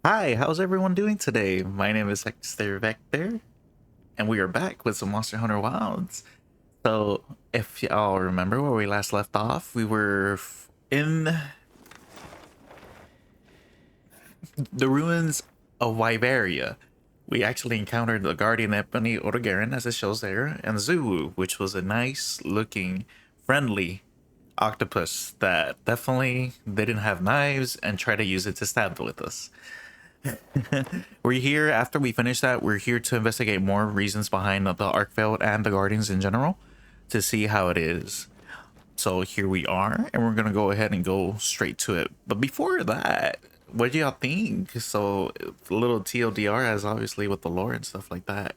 Hi, how's everyone doing today? My name is Hector Vector, and we are back with some Monster Hunter Wilds. So, if y'all remember where we last left off, we were in the ruins of Wyveria. We actually encountered the Guardian Ebony Otogaran, as it shows there, and Zuu, which was a nice looking, friendly octopus that definitely didn't have knives and tried to use it to stab with us. We're here after we finish that. We're here to investigate more reasons behind the Arkveld and the Guardians in general to see how it is. So here we are, and we're gonna go ahead and go straight to it. But before that, what do y'all think? So a little TLDR, as obviously with the lore and stuff like that.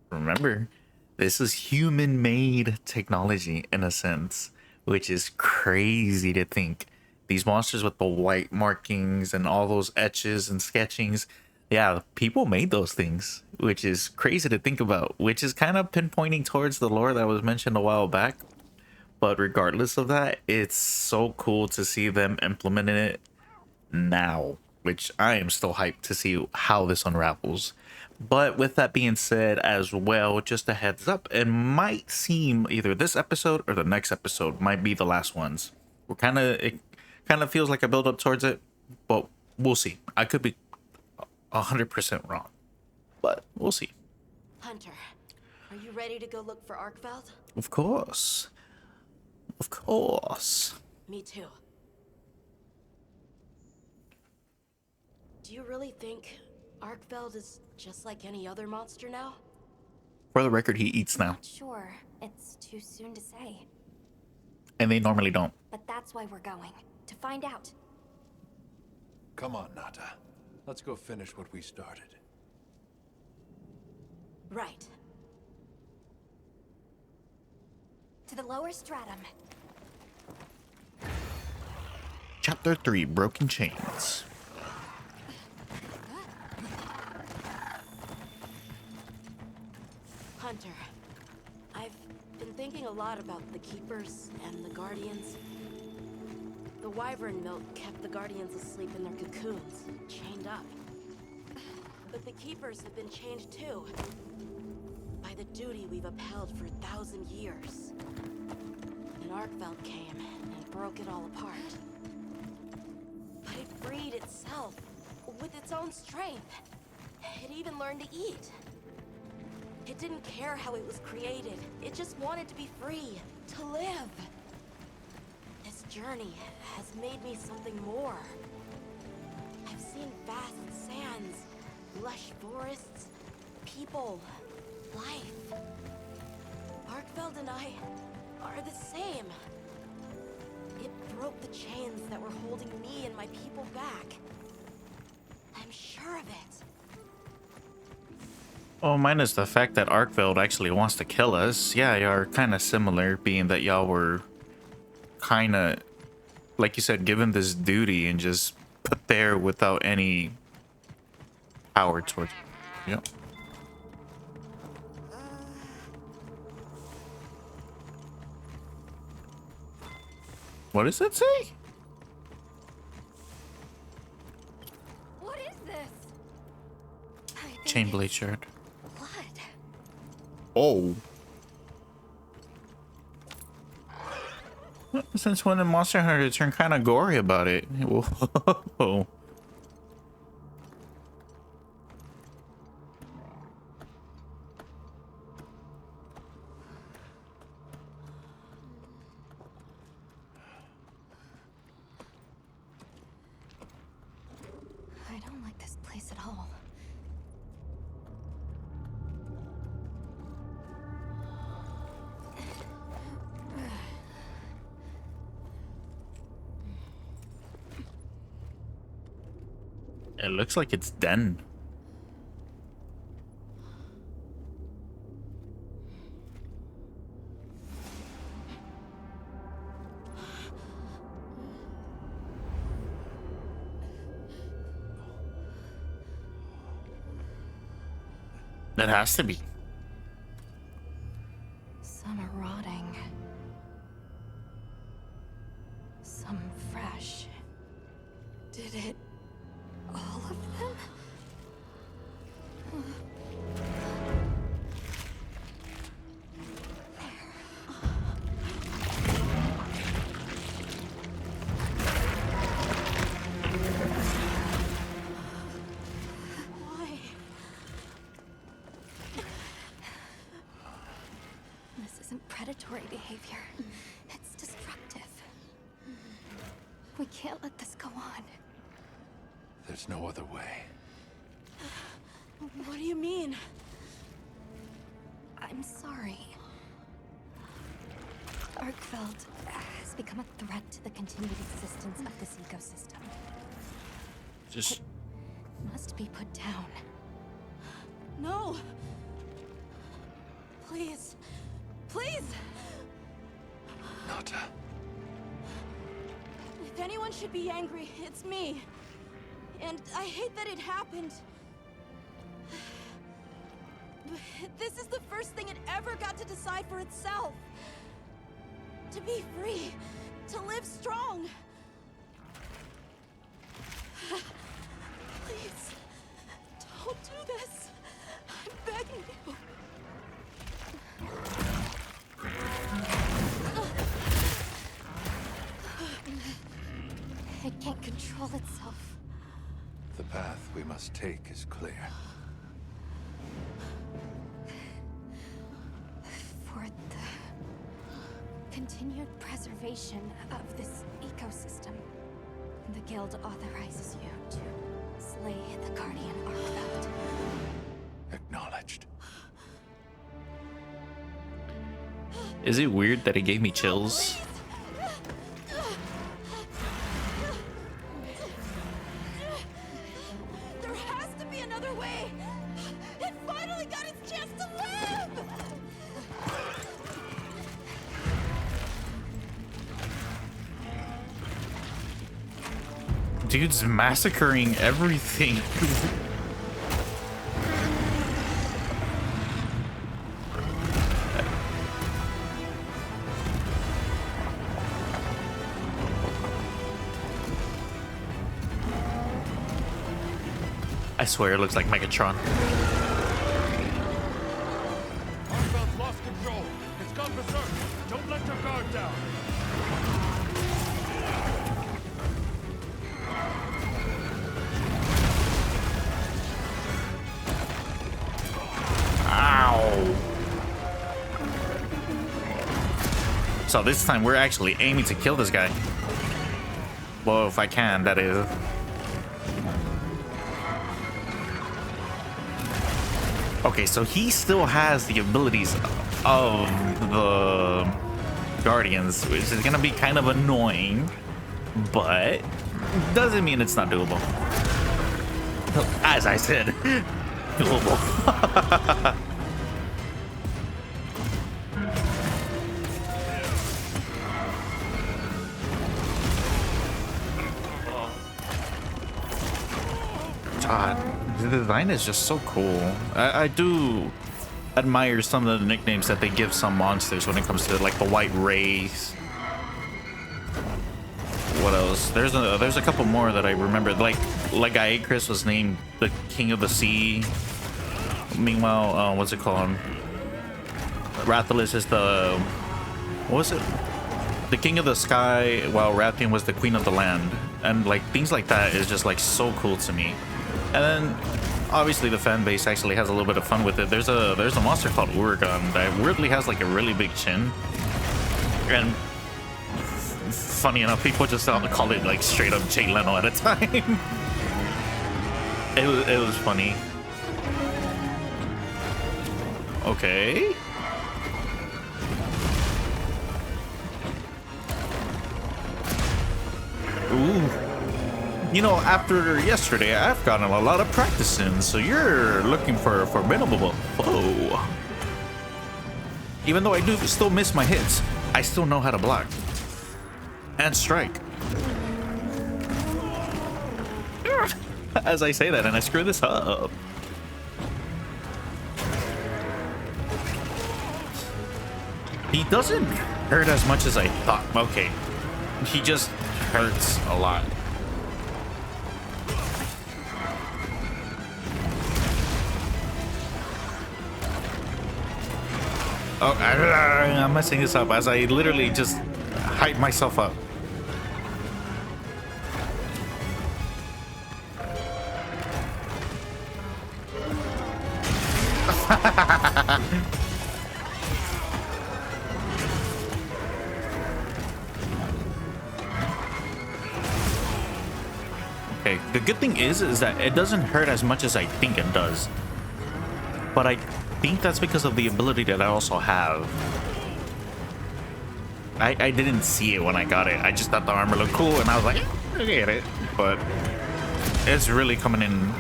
Remember, this is human-made technology in a sense, which is crazy to think. These monsters with the white markings and all those etches and sketchings, yeah, people made those things, which is crazy to think about, which is kind of pinpointing towards the lore that was mentioned a while back. But regardless of that, it's so cool to see them implementing it now, which I am still hyped to see how this unravels. But with that being said, as well, just a heads up, it might seem either this episode or the next episode might be the last ones. It kind of feels like a build up towards it, but we'll see. I could be 100% wrong, but we'll see. Hunter, are you ready to go look for Arkveld? Of course. Of course. Me too. Do you really think Arkveld is just like any other monster now? For the record, he eats now, Not sure. It's too soon to say. and they normally don't. But that's why we're going. To find out. Come on, Nata. Let's go finish what we started. Right. To the lower stratum. Chapter 3, Broken Chains. Hunter, I've been thinking a lot about the Keepers and the Guardians. The wyvern milk kept the Guardians asleep in their cocoons, chained up. But the Keepers have been chained too, by the duty we've upheld for 1,000 years. And Arkveld came and broke it all apart. But it freed itself, with its own strength. It even learned to eat. It didn't care how it was created. It just wanted to be free, to live. This journey has made me something more. I've seen vast sands, lush forests, people, life. Arkveld and I are the same. It broke the chains that were holding me and my people back. I'm sure of it. Oh, minus the fact that Arkveld actually wants to kill us. Yeah, y'all are kind of similar, being that y'all were kind of, like you said, given this duty and just put there without any power towards. Yep. What does it say? What is this? I think Chain blade shard. blood. Oh. Since when did Monster Hunter turn kind of gory about it? Whoa. I don't like this place at all. It looks like it's den. That has to be. Some are rotting. Some fresh. Did it... all of them? predatory behavior. It's destructive. We can't let this go on. There's no other way. What do you mean? I'm sorry. Arkveld has become a threat to the continued existence of this ecosystem. Just Must be put down. No! Please. Please! Nata. If anyone should be angry, it's me. And I hate that it happened. This is the first thing it ever got to decide for itself. To be free. To live strong. Please. Don't do this. I'm begging you. It can't control itself. The path we must take is clear. For the continued preservation of this ecosystem, the Guild authorizes you to slay the Guardian Arkveld. Acknowledged. is it weird that it gave me chills? There has to be another way. It finally got its chance to live. Dude's massacring everything. I swear it looks like Megatron. Arkveld's lost control. It's gone berserk. Don't let your guard down. Ow. So this time we're actually aiming to kill this guy. Well, if I can, that is. Okay, so he still has the abilities of the Guardians, which is gonna be kind of annoying, but doesn't mean it's not doable. As I said, doable. God, the design is just so cool. I do admire some of the nicknames that they give some monsters when it comes to like the white race. What else? There's a couple more that I remember. Like Icarus was named the King of the Sea. Meanwhile, what's it called? Rathalos is the, what was it? The King of the Sky, while Rathian was the Queen of the Land. And like things like that is just like so cool to me. And then obviously the fan base actually has a little bit of fun with it. There's a monster called Uragon that weirdly has like a really big chin. And funny enough, people just call it like straight up Jay Leno at a time. It was funny. Okay. Ooh. You know, after yesterday, I've gotten a lot of practice in, so you're looking for a formidable foe. Even though I do still miss my hits, I still know how to block. And strike. As I say that, and I screw this up. He doesn't hurt as much as I thought. Okay. He just hurts a lot. Oh, I'm messing this up as I literally just hype myself up. Okay, the good thing is that it doesn't hurt as much as I think it does. But I think that's because of the ability that I also have. I didn't see it when I got it. I just thought the armor looked cool, and I was like, I get it. But it's really coming in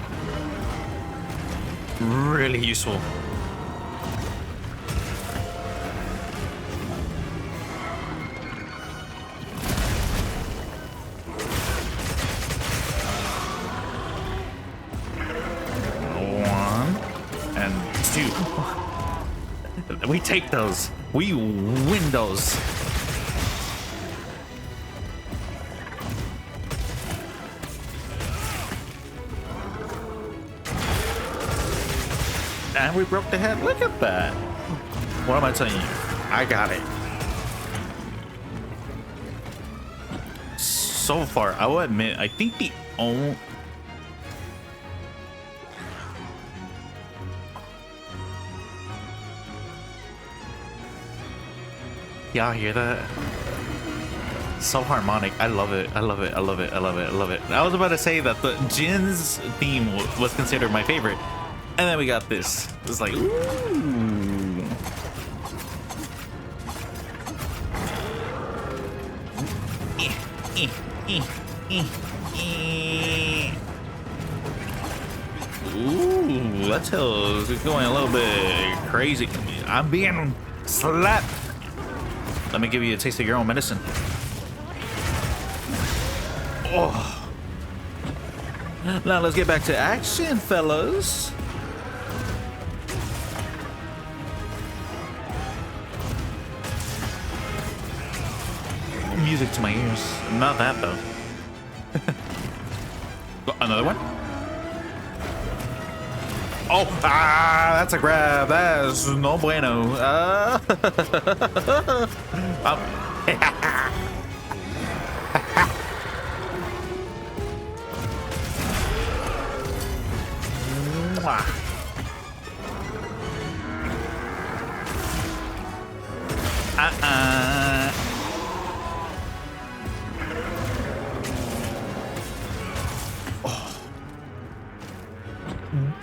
really useful. We take those. We win those. And we broke the head. Look at that. What am I telling you? I got it. So far, I will admit, I think the only... Y'all hear that? So harmonic. I love it. I love it. I love it. I love it. I love it. I was about to say that the Jin's theme was considered my favorite. And then we got this. It's like, ooh. Ooh, that's going a little bit crazy. I'm being slapped. Let me give you a taste of your own medicine. Oh. Now let's get back to action, fellas. Music to my ears. Not that though. Another one? Oh, that's a grab. That's no bueno.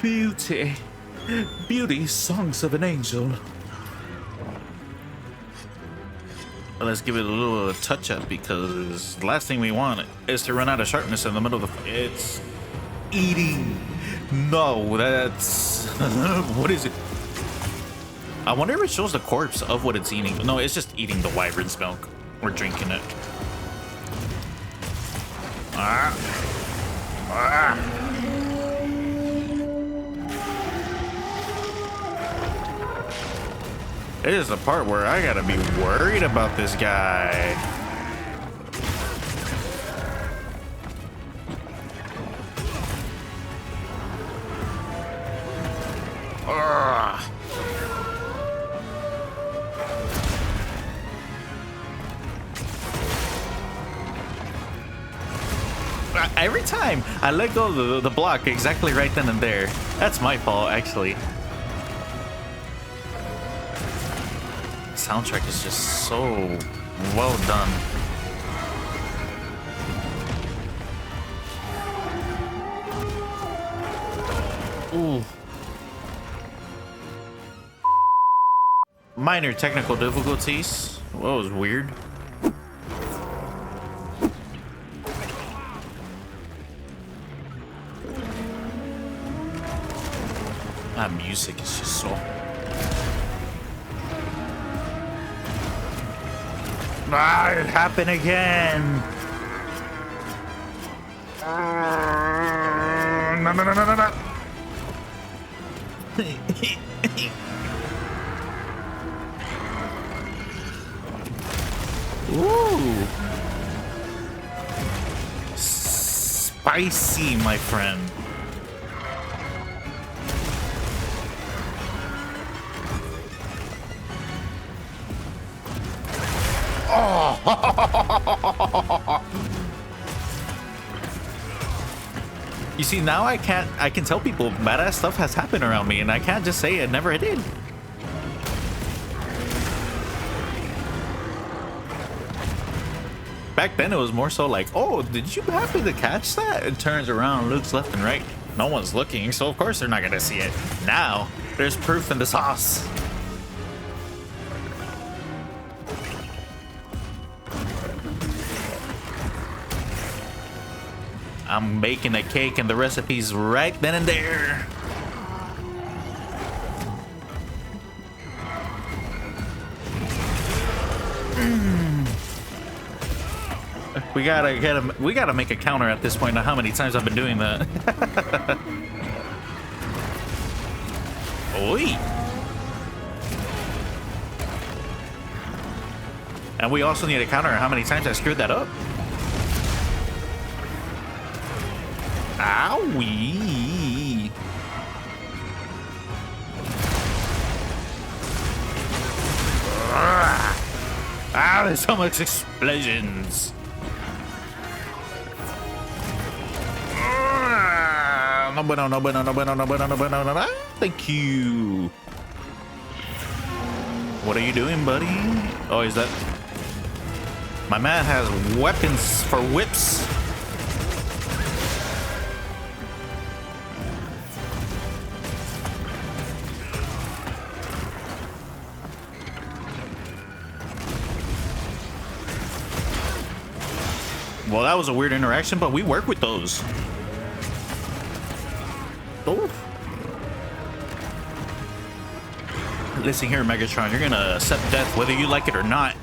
Beauty. Beauty, songs of an angel. Let's give it a little touch up because the last thing we want is to run out of sharpness in the middle of the... It's eating. No, that's... What is it? I wonder if it shows the corpse of what it's eating. No, it's just eating the wyvern's milk. We're drinking it. It is the part where I gotta be worried about this guy. Ugh. Every time I let go of the block exactly right then and there. That's my fault, actually. Soundtrack is just so well done. Ooh. Minor technical difficulties. That was weird. That music is just so... Ah, it happened again. No, no, no, no, no, no. Ooh. Spicy, my friend. Oh. You see, now I can tell people badass stuff has happened around me, and I can't just say it never did. Back then it was more so like, oh, did you happen to catch that? It turns around, looks left and right. No one's looking, so of course they're not gonna see it. Now, there's proof in the sauce. I'm making a cake and the recipe's right then and there. We gotta make a counter at this point on how many times I've been doing that. Oi. And we also need a counter on how many times I screwed that up. Owie. Ah, there's so much explosions. No bueno, no bueno, no bueno, no bueno, no bueno, no bueno. Thank you. What are you doing, buddy? Oh, is that... My man has weapons for whips. Well, that was a weird interaction, but we work with those. Oh. Listen here, Megatron, you're gonna accept death whether you like it or not.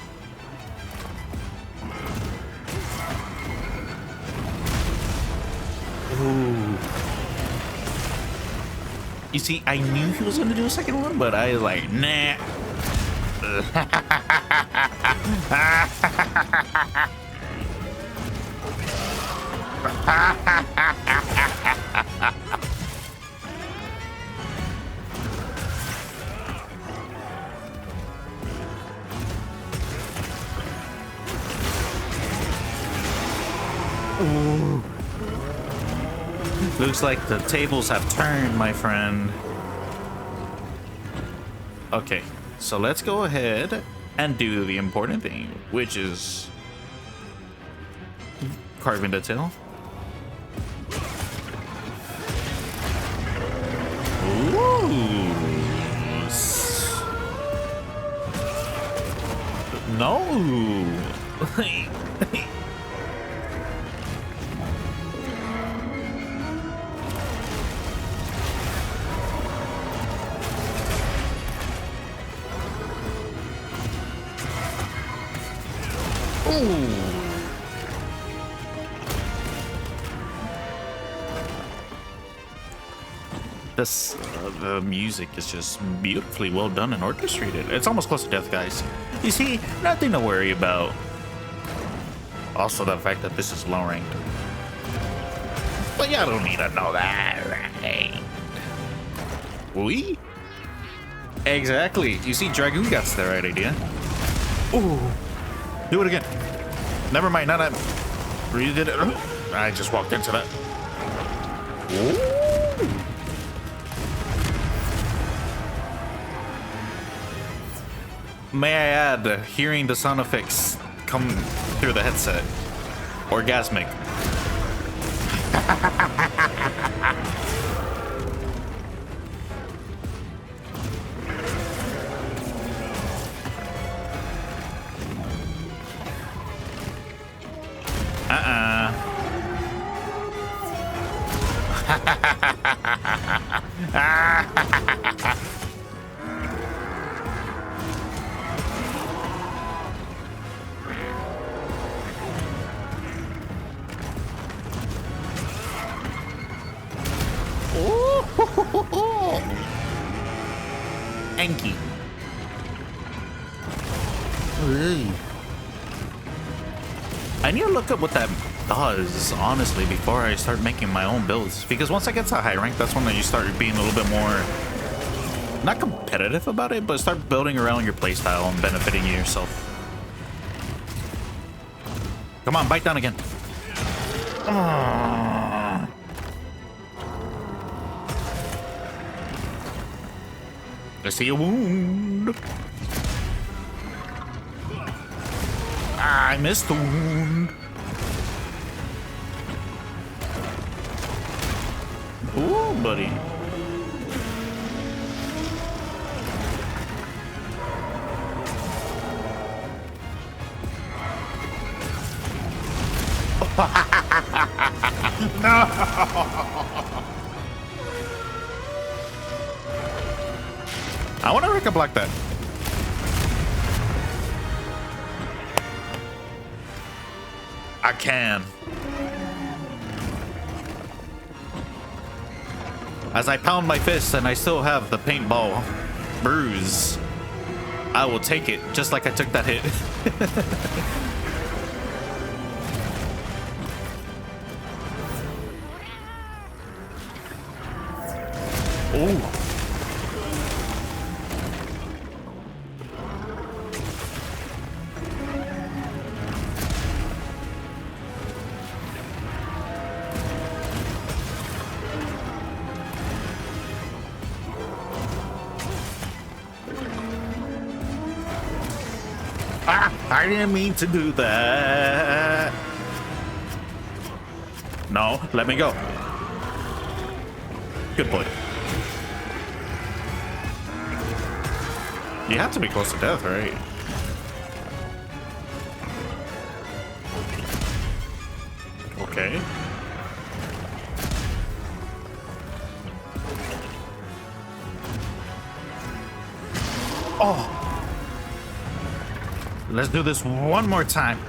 Ooh. You see, I knew he was gonna do a second one, but I was like, nah. Ooh. Looks like the tables have turned, my friend. Okay, so let's go ahead and do the important thing, which is carving the tail. Ooh. No. Ooh. This the music is just beautifully well done and orchestrated. It's almost close to death, guys. You see, nothing to worry about. Also, the fact that this is low ranked. But y'all don't need to know that, right? We? Exactly. You see, Dragoon got the right idea. Ooh. Do it again. Never mind, not that. You did it. I just walked into that. Ooh. May I add, hearing the sound effects come through the headset. Orgasmic. Enki. I need to look up what that does, honestly, before I start making my own builds. Because once I get to high rank, that's when you start being a little bit more, not competitive about it, but start building around your playstyle and benefiting yourself. Come on, bite down again. I see a wound. I missed the wound. Ooh, buddy. I want to Rika block that. I can. As I pound my fist and I still have the paintball bruise, I will take it just like I took that hit. Oh. Ah, I didn't mean to do that. No, let me go. Good boy. You have to be close to death, right? Okay. Oh. Let's do this one more time.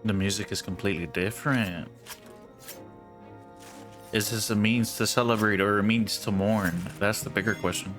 The music is completely different. Is this a means to celebrate or a means to mourn? That's the bigger question.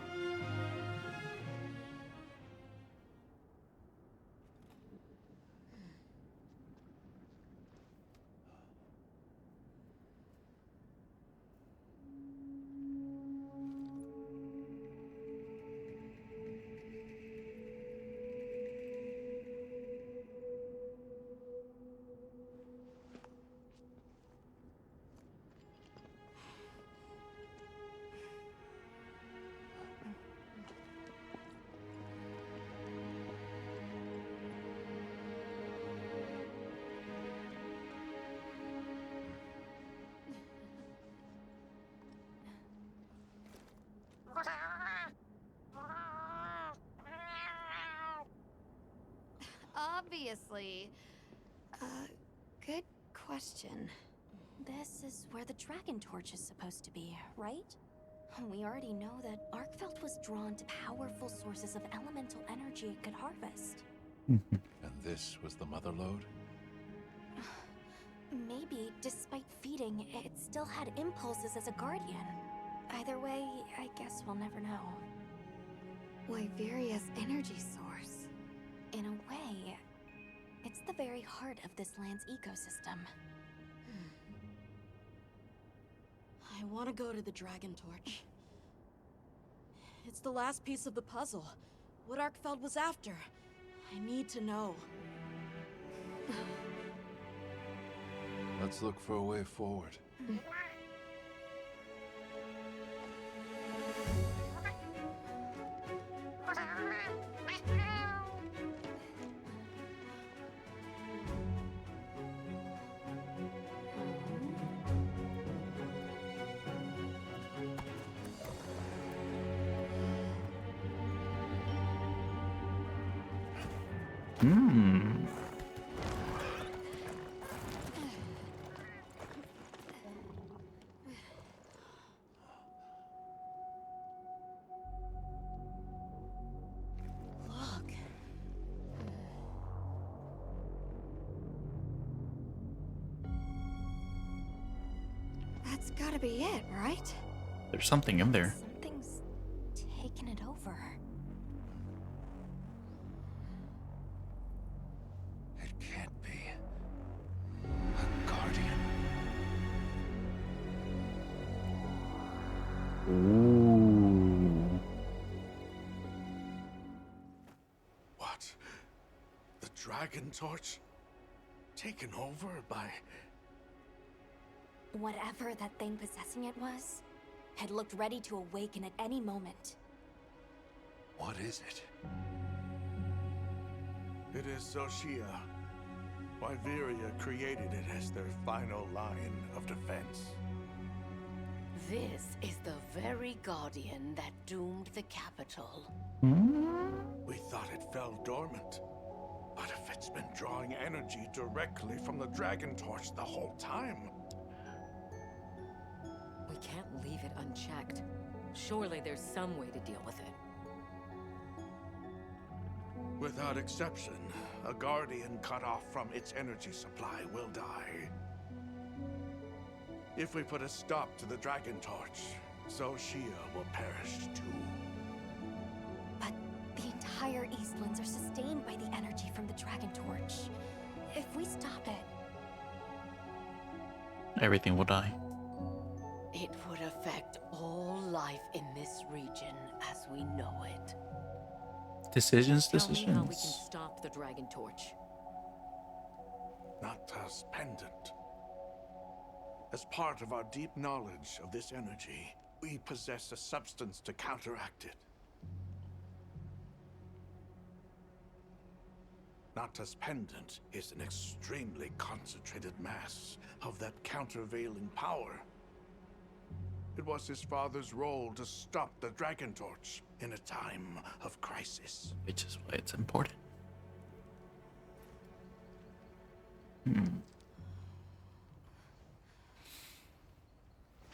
Obviously. Good question. This is where the dragon torch is supposed to be, right? We already know that Arkveld was drawn to powerful sources of elemental energy it could harvest. And this was the mother lode? Maybe, despite feeding, it still had impulses as a guardian. Either way, I guess we'll never know. Wyveria's energy source. In a way, it's the very heart of this land's ecosystem. I want to go to the dragon torch. It's the last piece of the puzzle. What Arkveld was after. I need to know. Let's look for a way forward. Look. That's gotta be it, right? There's something in there. Something's taken it over. It can't be. A guardian. What? The dragon torch taken over by... Whatever that thing possessing it was, had looked ready to awaken at any moment. What is it? It is Soshia. Wyveria created it as their final line of defense. This is the very guardian that doomed the capital. We thought it fell dormant. But if it's been drawing energy directly from the dragon torch the whole time... We can't leave it unchecked. Surely there's some way to deal with it. Without exception, a guardian cut off from its energy supply will die. If we put a stop to the dragon torch, Soshia will perish too. But the entire Eastlands are sustained by the energy from the dragon torch. If we stop it... Everything will die. It would affect all life in this region as we know it. Decisions. Tell me how we can stop the dragon torch. Nata's pendant. As part of our deep knowledge of this energy, we possess a substance to counteract it. Nata's pendant is an extremely concentrated mass of that countervailing power. It was his father's role to stop the dragon torch in a time of crisis. Which is why it's important.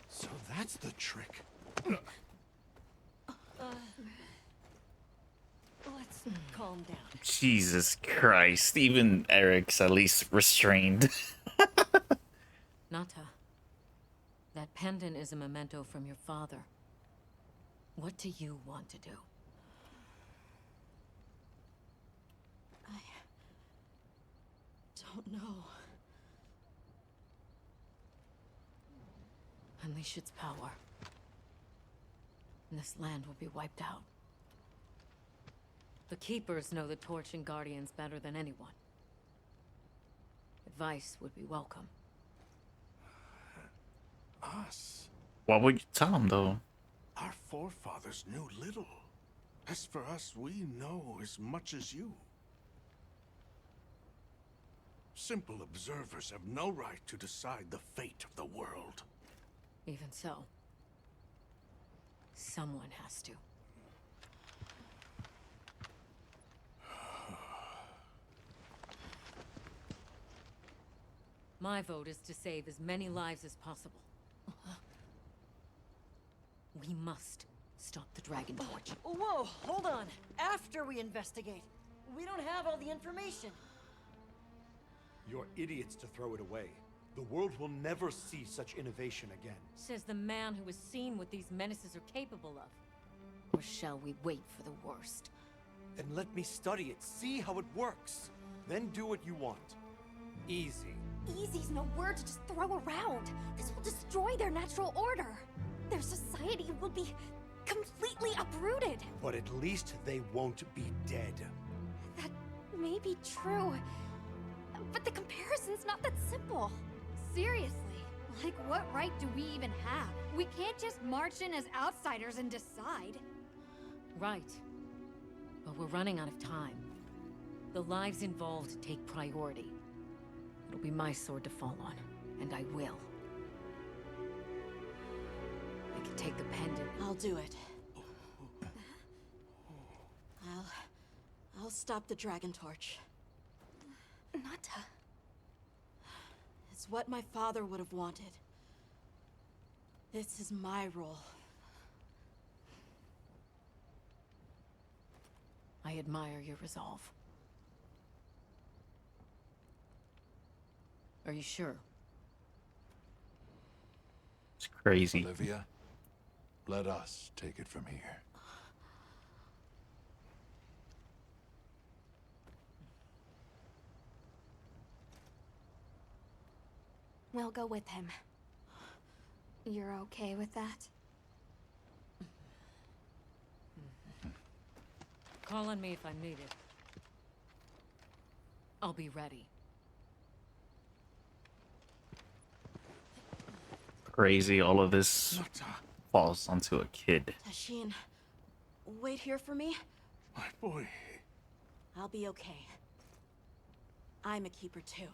So that's the trick. Let's calm down. Jesus Christ. Even Eric's at least restrained. Nata, that pendant is a memento from your father. What do you want to do? I don't know. Unleash its power, and this land will be wiped out. The Keepers know the Torch and Guardians better than anyone. Advice would be welcome. Us? What would you tell him, though? Our forefathers knew little. As for us, we know as much as you. Simple observers have no right to decide the fate of the world. Even so, someone has to. My vote is to save as many lives as possible. We must stop the Dragon Torch. Whoa, hold on. After we investigate. We don't have all the information. You're idiots to throw it away. The world will never see such innovation again. Says the man who has seen what these menaces are capable of. Or shall we wait for the worst? Then let me study it, see how it works. Then do what you want. Easy. Easy's no word to just throw around. This will destroy their natural order. Their society will be completely uprooted. But at least they won't be dead. That may be true. But the comparison's not that simple. Seriously, like what right do we even have? We can't just march in as outsiders and decide. Right. But we're running out of time. The lives involved take priority. It'll be my sword to fall on, and I will. I can take the pendant. I'll do it. I'll stop the Dragon Torch. Nata. It's what my father would have wanted. This is my role. I admire your resolve. Are you sure? It's crazy. Olivia, let us take it from here. We'll go with him. You're okay with that? Call on me if I'm needed. I'll be ready. Crazy, all of this falls onto a kid. Tashin, wait here for me. My boy. I'll be okay. I'm a keeper too.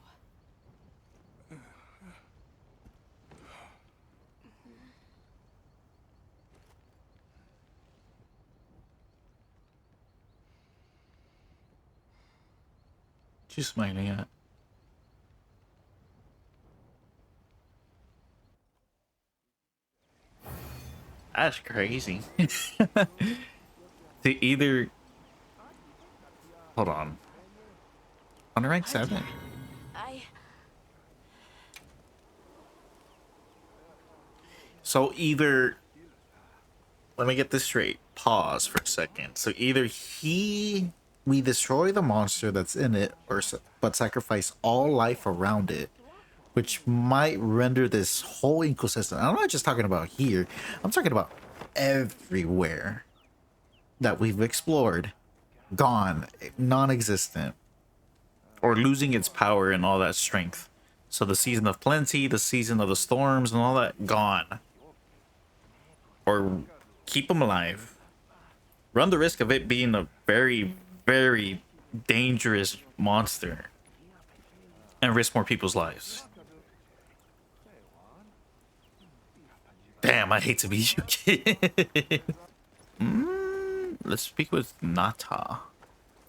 She's smiling at. That's crazy. To either hold on rank 7. So either, let me get this straight. Pause for a second. So either we destroy the monster that's in it, but sacrifice all life around it, which might render this whole ecosystem. I'm not just talking about here. I'm talking about everywhere that we've explored, gone, non-existent, or losing its power and all that strength. So the season of plenty, the season of the storms, and all that gone. Or keep them alive. Run the risk of it being a very, very dangerous monster. And risk more people's lives. Damn, I hate to be you, kid. Let's speak with Nata.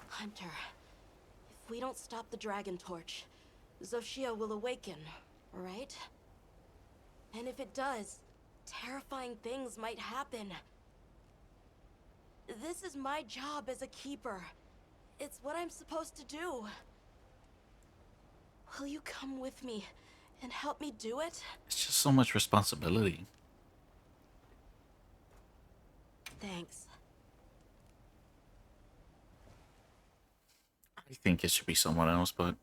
Hunter, if we don't stop the dragon torch, Xochitl will awaken, right? And if it does, terrifying things might happen. This is my job as a keeper. It's what I'm supposed to do. Will you come with me and help me do it? It's just so much responsibility. Thanks. I think it should be someone else, but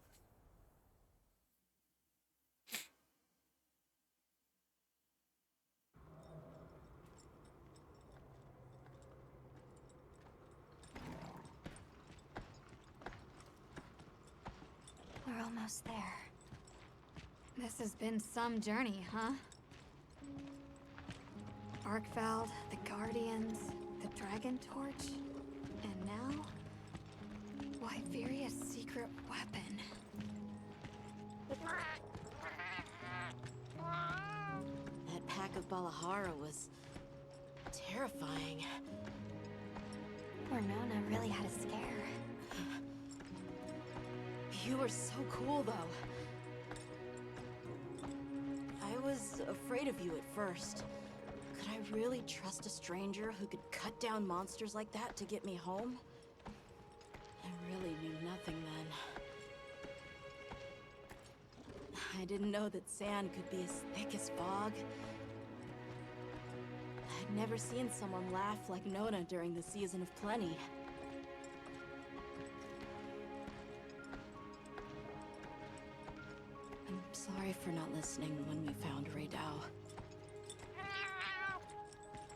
We're almost there. This has been some journey, huh? Arkveld, the Guardians, the Dragon Torch, and now... Wiveria's secret weapon. That pack of Balahara was terrifying. Poor Nona really had a scare. You were so cool, though. I was afraid of you at first. Could I really trust a stranger who could cut down monsters like that to get me home? I really knew nothing then. I didn't know that sand could be as thick as fog. I'd never seen someone laugh like Nona during the season of plenty. I'm sorry for not listening when we found Raydao.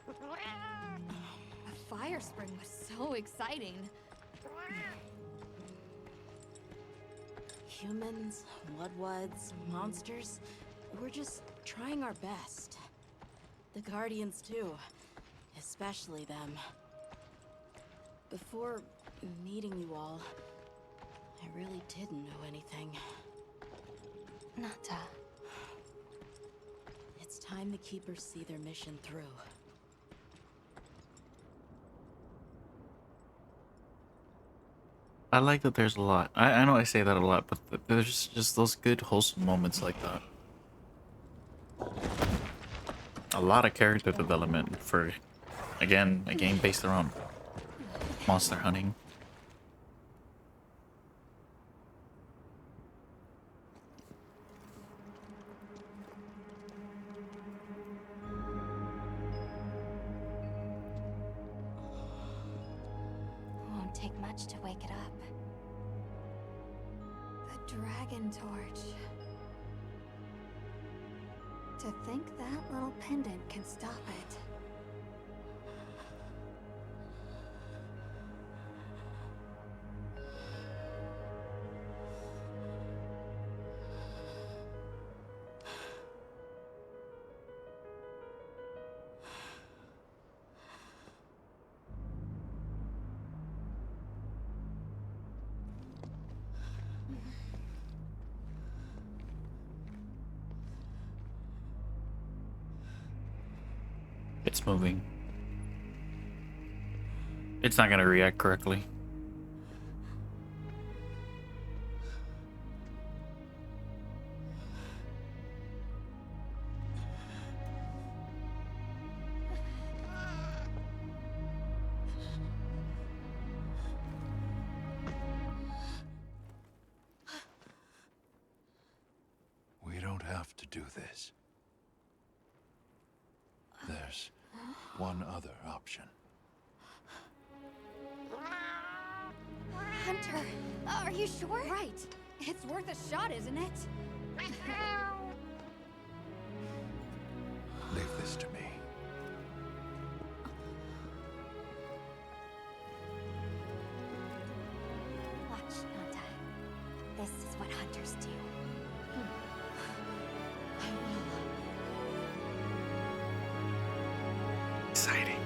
The fire spring was so exciting. Humans, Mudwoods, monsters, we're just trying our best. The Guardians too, especially them. Before meeting you all, I really didn't know anything. Nata. It's time the Keepers see their mission through. I like that there's a lot. I know I say that a lot, but there's just those good, wholesome moments like that. A lot of character development for, again, a game based around monster hunting. Won't take much to wake it up. The Dragon Torch. To think that little pendant can stop it. it's moving. It's not gonna react correctly. We don't have to do this. There's one other option. Hunter, are you sure? Right. It's worth a shot, isn't it? Leave this to me. Watch, Nanta. This is what hunters do. I will. Exciting.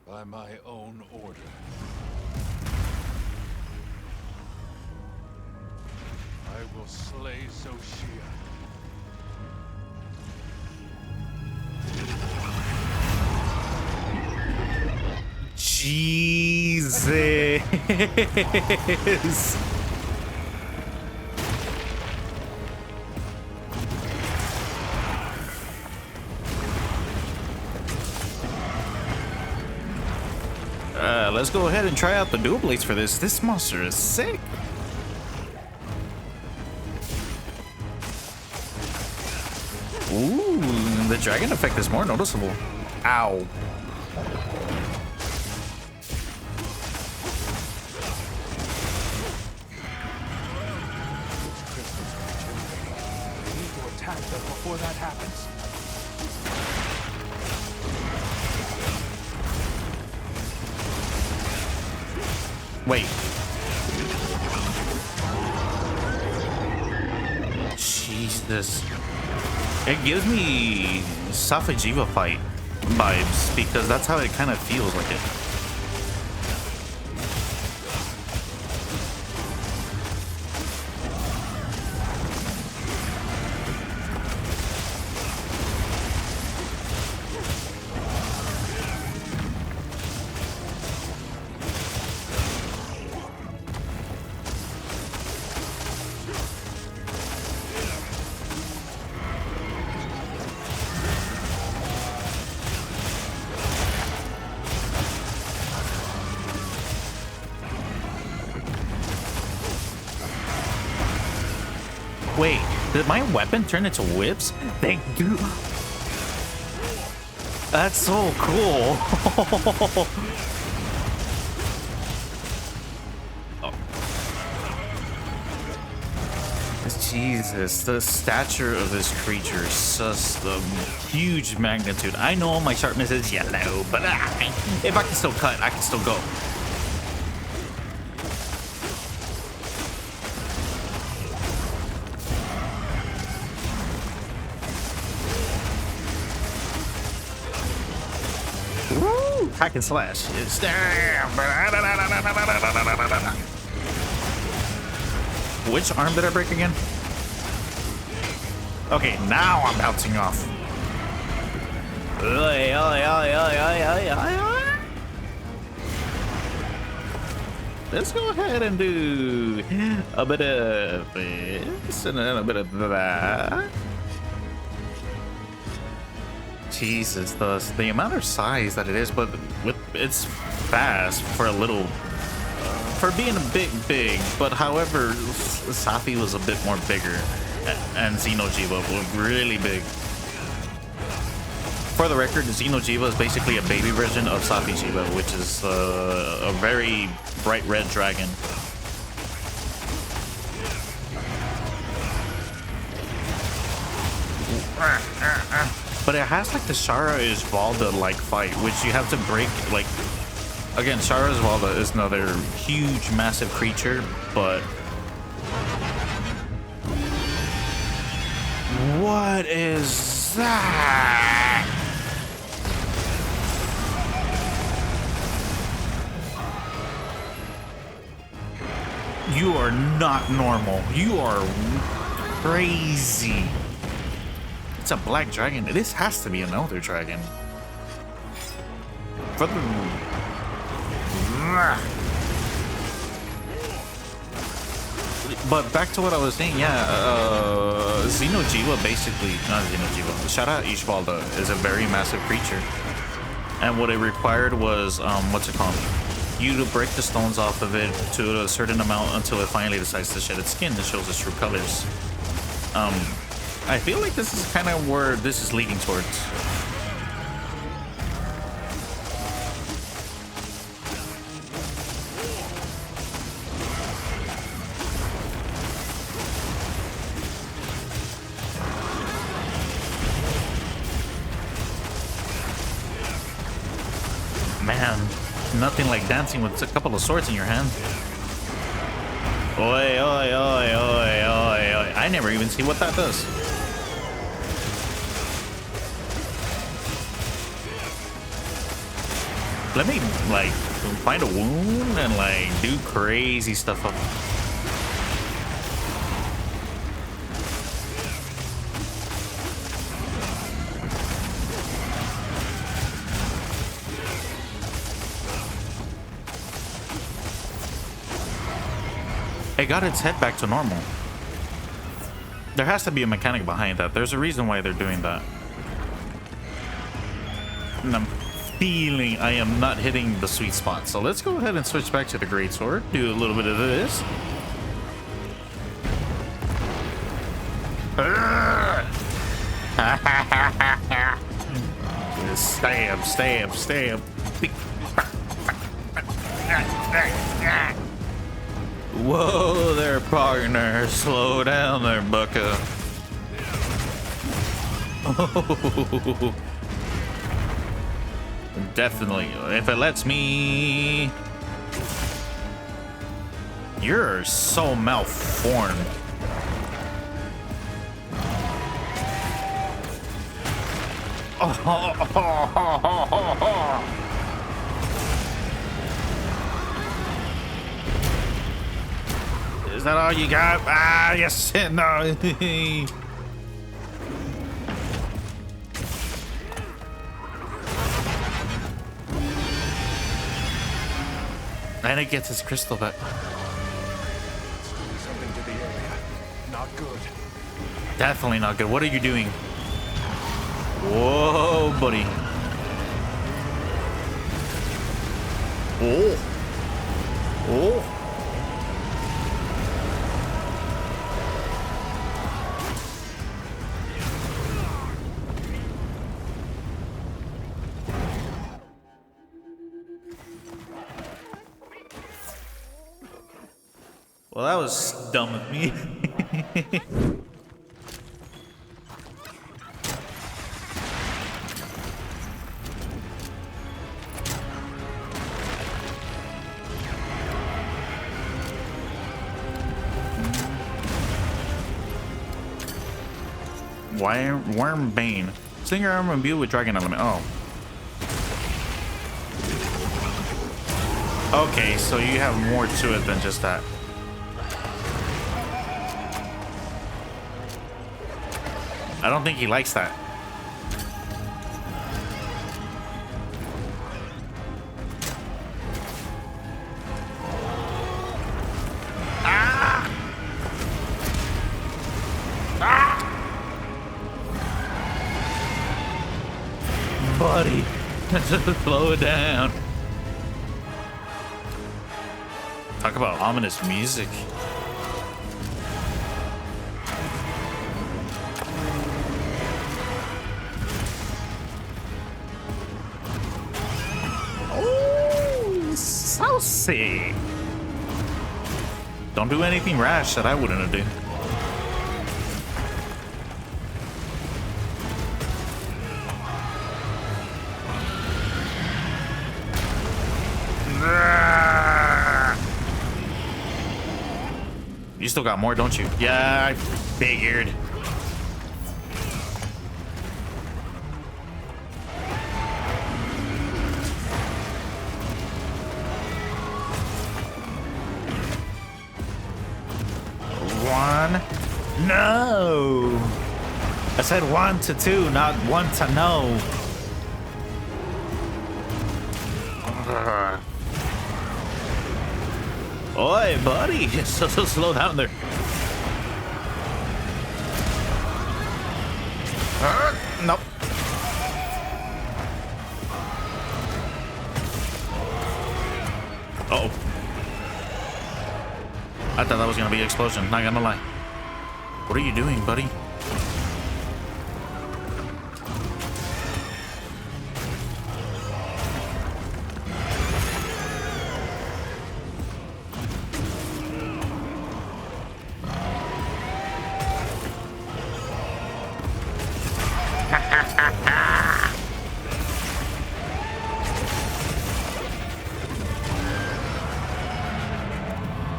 By my own order. I will slay Soshia. Jesus. Let's go ahead and try out the dual blades for this. This monster is sick. Ooh, the dragon effect is more noticeable. Ow. We need to attack them before that happens. Wait. Jesus. It gives me Safajiva fight vibes because that's how it kind of feels like it. Wait, did my weapon turn into whips? They do. That's so cool. Oh. Jesus, the stature of this creature is just the huge magnitude. I know my sharpness is yellow, but if I can still cut, I can still go. Hack and slash. Which arm did I break again? Okay, now I'm bouncing off. Let's go ahead and do a bit of this and then a bit of that. Jesus, the amount of size that it is, but it's fast for a little, for being a bit big. But however, Safi was a bit more bigger, and Xenojiva was really big. For the record, Xenojiva is basically a baby version of Safi Jiva, which is a very bright red dragon. But it has like the Shara Ishvalda like fight, which you have to break like Again, Charizvalda is another huge, massive creature, but what is that? You are not normal. You are crazy. It's a black dragon. This has to be an elder dragon. But back to what I was saying, yeah, Xenojiva basically, not Xenojiva, Shara Ishvalda is a very massive creature. And what it required was, what's it called? You to break the stones off of it to a certain amount until it finally decides to shed its skin and shows its true colors. I feel like this is kind of where this is leading towards. Man, nothing like dancing with a couple of swords in your hand. Oi, oi, oi, oi, oi, oi. I never even see what that does. Let me, like, find a wound and, like, do crazy stuff up. It got its head back to normal. There has to be a mechanic behind that. There's a reason why they're doing that. And I'm feeling I am not hitting the sweet spot. So let's go ahead and switch back to the Great Sword. Do a little bit of this. Stab, stab, stab. Whoa there, partner. Slow down there, bucka. Oh. Definitely. If it lets me... You're so malformed. Is that all you got? Ah, yes. No. And it gets his crystal back. Something to the area. Not good. Definitely not good. What are you doing? Whoa, buddy. Oh. Oh. Well, that was dumb of me. Worm Bane. Slinger armor imbued with dragon element. Oh. Okay, so you have more to it than just that. I don't think he likes that. Ah! Ah! Buddy, slow it down. Talk about ominous music. Saucy. Don't do anything rash that I wouldn't do. You still got more, don't you? Yeah, I figured. One. No. I said 1 to 2, not 1 to no. Oi, buddy. So slow down there. Nope. Uh-oh. I thought that was gonna be an explosion, not gonna lie. What are you doing, buddy?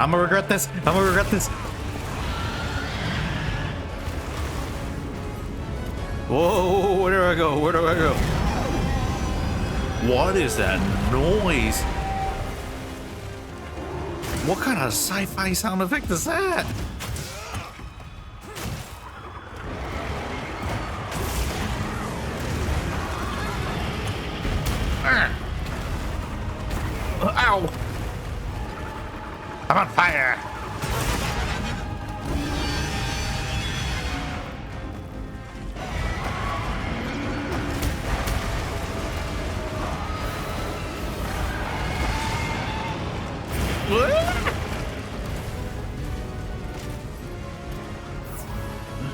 I'm gonna regret this. I'm gonna regret this. Whoa, where do I go? Where do I go? What is that noise? What kind of sci-fi sound effect is that? Ow! I'm on fire!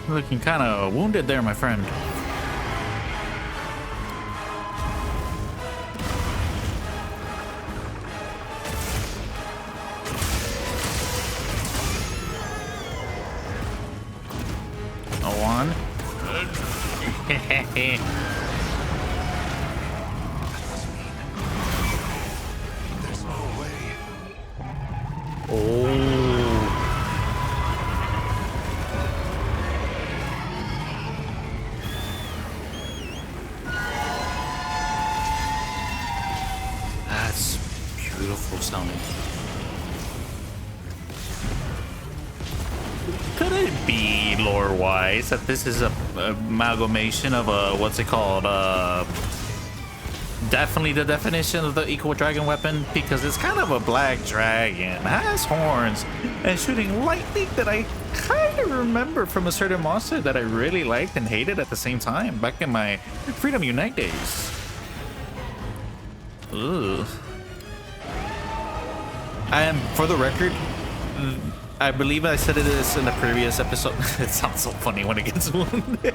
Looking kind of wounded there, my friend. One. There's no way. Oh. That's beautiful sounding. Could it be lore-wise that this is a amalgamation of a what's it called? Definitely the definition of the equal dragon weapon, because it's kind of a black dragon, has horns, and shooting lightning that I kind of remember from a certain monster that I really liked and hated at the same time back in my Freedom Unite days. Ugh. And for the record, I believe I said this in the previous episode. It sounds so funny when it gets wounded.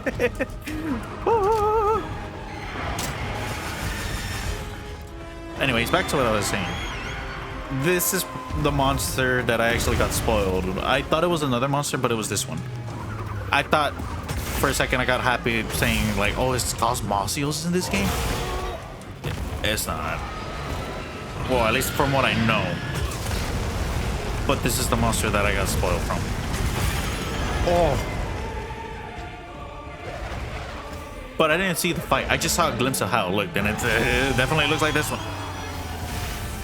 Anyways, back to what I was saying. This is the monster that I actually got spoiled. I thought it was another monster, but it was this one. I thought for a second I got happy saying like, oh, it's Cosmosios in this game. It's not. Well, at least from what I know. But this is the monster that I got spoiled from. Oh. But I didn't see the fight. I just saw a glimpse of how it looked, and it definitely looks like this one.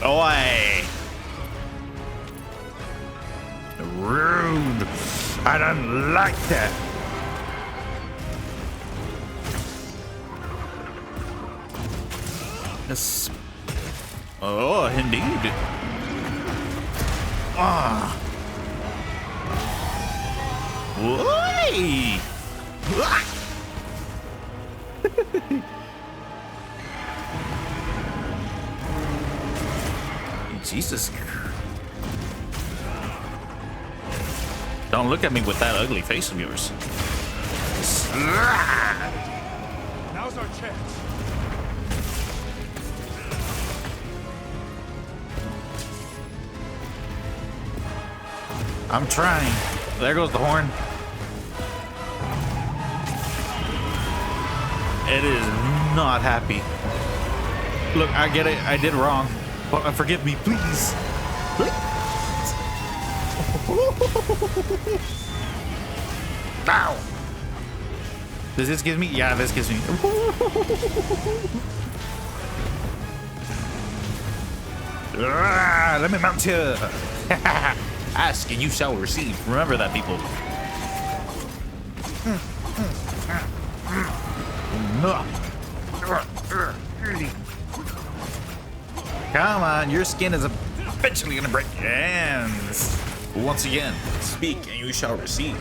Oi! Rude. I don't like that. Yes. Oh, indeed. Ah. Why? Jesus. Don't look at me with that ugly face of yours. Now's our chance. I'm trying. There goes the horn. It is not happy. Look, I get it. I did wrong. But forgive me, please. Ow! Does this give me? Yeah, this gives me. Let me mount you. Ask and you shall receive. Remember that, people. Come on, your skin is eventually gonna break. And once again, speak and you shall receive.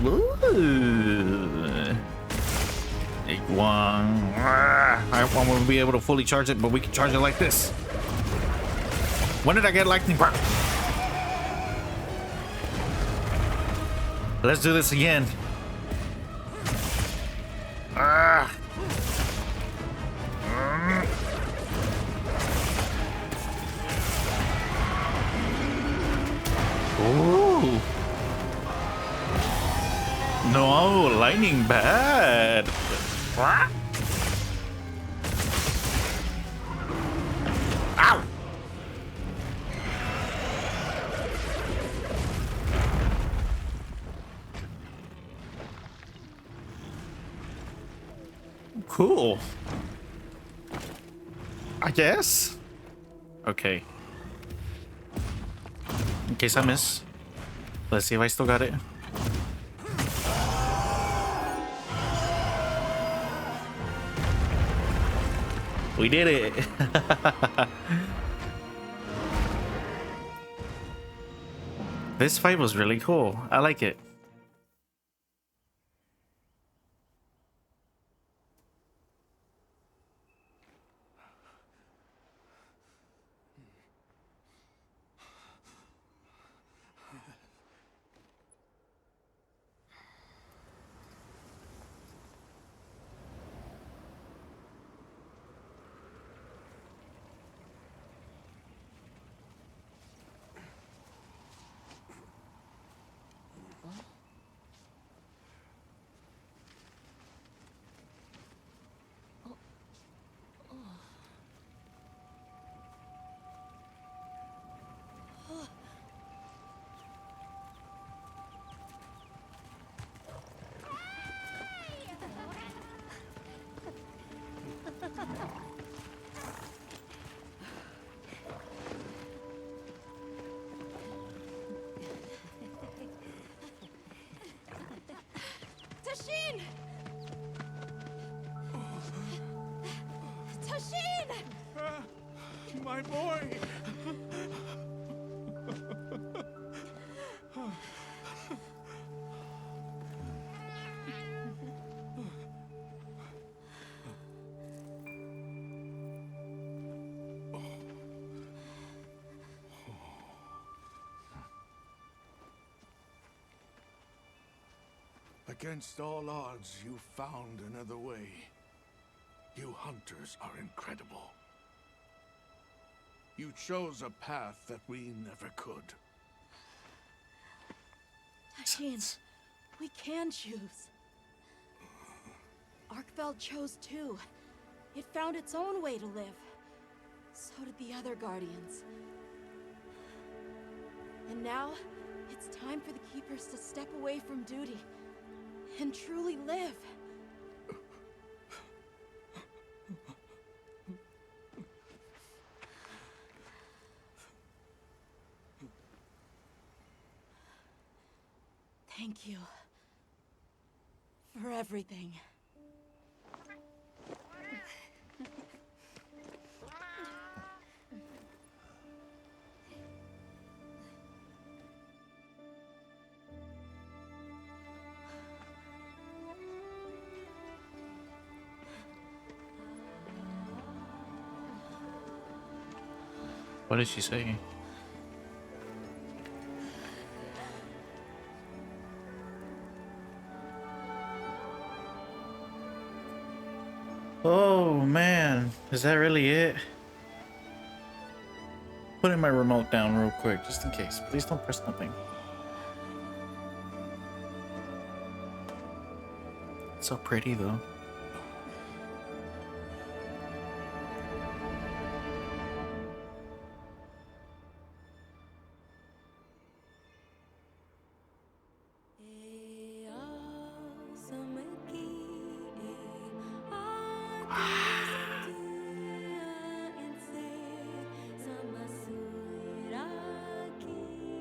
Ooh. Take one. I won't be able to fully charge it, but we can charge it like this. When did I get lightning power? Let's do this again. Ooh. No, lightning bad. Ow! Cool. I guess. Okay. In case I miss. Let's see if I still got it. We did it. This fight was really cool. I like it. Tashin! Tashin! My boy! Against all odds, you found another way. You hunters are incredible. You chose a path that we never could. Tashin, we can choose. Arkveld chose too. It found its own way to live. So did the other Guardians. And now, it's time for the Keepers to step away from duty and truly live. Thank you for everything. What did she say? Oh man, is that really it? Putting my remote down real quick, just in case. Please don't press nothing. It's so pretty though.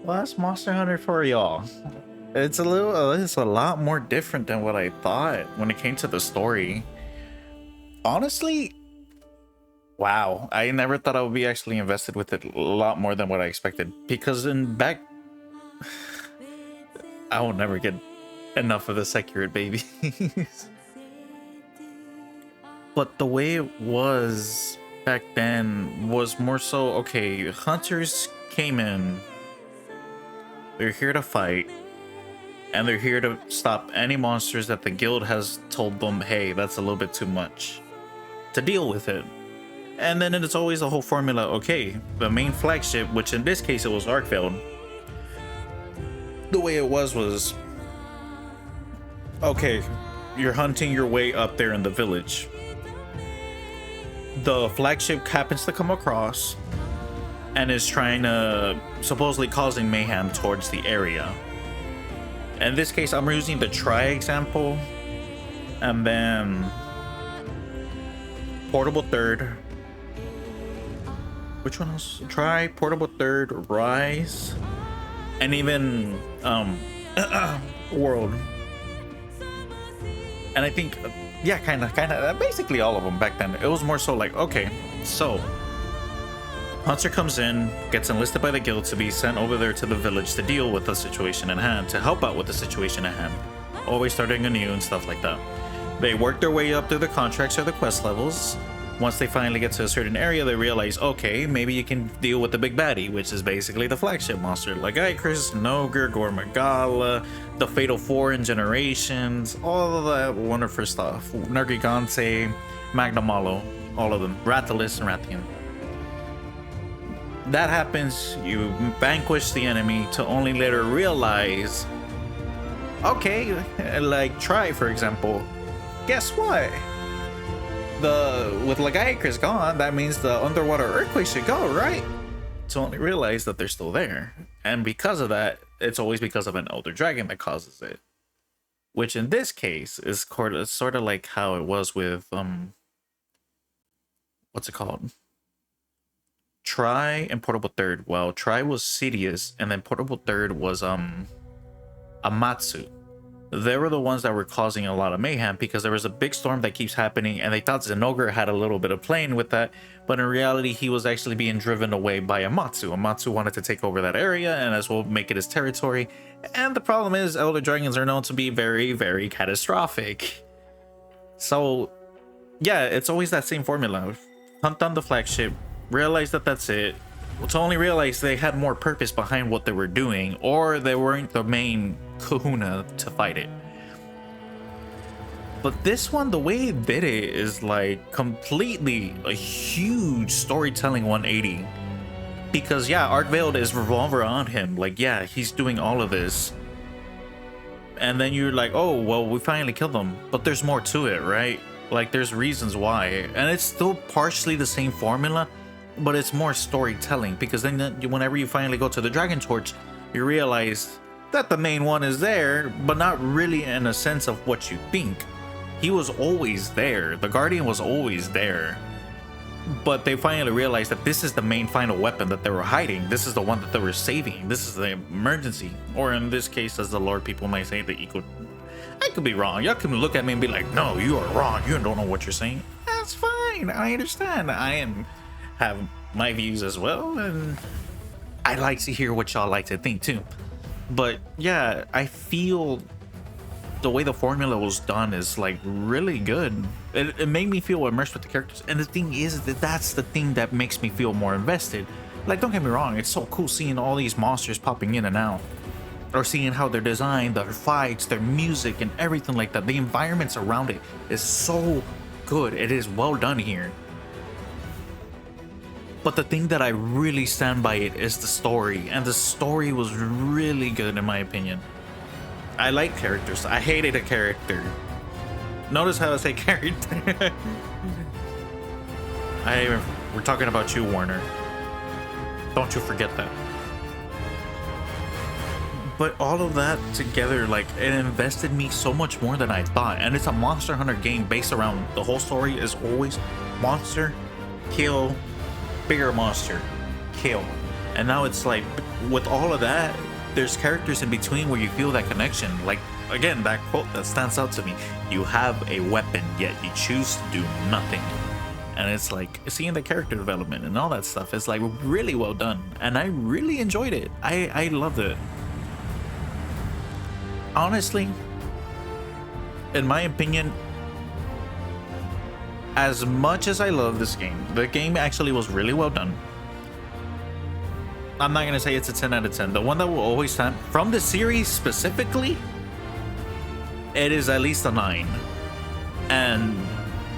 Well, that's Monster Hunter for y'all. It's a lot more different than what I thought when it came to the story. Honestly, wow, I never thought I would be actually invested with it a lot more than what I expected. Because I will never get enough of the Sekirate babies. But the way it was back then was more so, okay, hunters came in, they're here to fight, and they're here to stop any monsters that the guild has told them, hey, that's a little bit too much, to deal with it. And then it's always the whole formula, okay, the main flagship, which in this case it was Arkveld, the way it was, okay, you're hunting your way up there in the village. The flagship happens to come across and is trying to supposedly causing mayhem towards the area. In this case, I'm using the try example, and then portable third. Which one else? Try, portable third, rise, and even world. And I think, yeah, kind of, basically all of them back then. It was more so like, okay, so Hunter comes in, gets enlisted by the guild to be sent over there to the village to deal with the situation in hand, to help out with the situation at hand, always starting anew and stuff like that. They work their way up through the contracts or the quest levels. Once they finally get to a certain area, they realize, okay, maybe you can deal with the big baddie, which is basically the flagship monster, like Ikris, Nogre, Gormagala, the Fatal Four in Generations, all of that wonderful stuff. Nergigante, Magnamalo, all of them, Rathalis and Rathian. That happens, you vanquish the enemy to only later realize, okay, like Try, for example, guess what? With Lagaikr's gone, that means the underwater earthquake should go, right? To only realize that they're still there. And because of that, it's always because of an elder dragon that causes it. Which in this case is sort of like how it was with what's it called? Try and Portable Third. Well, Try was Sidious, and then Portable Third was Amatsu. They were the ones that were causing a lot of mayhem because there was a big storm that keeps happening, and they thought Zenogre had a little bit of playing with that, but in reality he was actually being driven away by Amatsu. Amatsu wanted to take over that area and as well make it his territory, and the problem is elder dragons are known to be very, very catastrophic. So yeah, it's always that same formula. Hunt down the flagship, realize that that's it, to only realize they had more purpose behind what they were doing, or they weren't the main kahuna to fight it. But this one, the way it did it is like completely a huge storytelling 180. Because yeah, Arkveld is revolving around him. Like, yeah, he's doing all of this. And then you're like, oh, well, we finally killed them. But there's more to it, right? Like, there's reasons why. And it's still partially the same formula, but it's more storytelling. Because then whenever you finally go to the Dragon Torch, you realize that the main one is there, but not really in a sense of what you think. He was always there. The Guardian was always there. But they finally realized that this is the main final weapon that they were hiding. This is the one that they were saving. This is the emergency. Or in this case, as the Lord people might say, the equal. I could be wrong. Y'all can look at me and be like, no, you are wrong. You don't know what you're saying. That's fine. I understand. Have my views as well. And I like to hear what y'all like to think too. But yeah, I feel the way the formula was done is like really good. It made me feel immersed with the characters, and the thing is that that's the thing that makes me feel more invested. Like, don't get me wrong, it's so cool seeing all these monsters popping in and out, or seeing how they're designed, their fights, their music, and everything like that. The environments around it is so good. It is well done here. But the thing that I really stand by it is the story, and the story was really good in my opinion. I like characters. I hated a character. Notice how I say character. We're talking about you, Warner. Don't you forget that. But all of that together, like, it invested me so much more than I thought. And it's a Monster Hunter game based around, the whole story is always monster, kill, bigger monster, kill. And now it's like, with all of that, there's characters in between where you feel that connection. Like, again, that quote that stands out to me: you have a weapon, yet you choose to do nothing. And it's like, seeing the character development and all that stuff is like really well done. And I really enjoyed it. I loved it. Honestly, in my opinion, as much as I love this game, the game actually was really well done. I'm not gonna say it's a 10 out of 10. The one that will always stand from the series specifically, it is at least a 9. And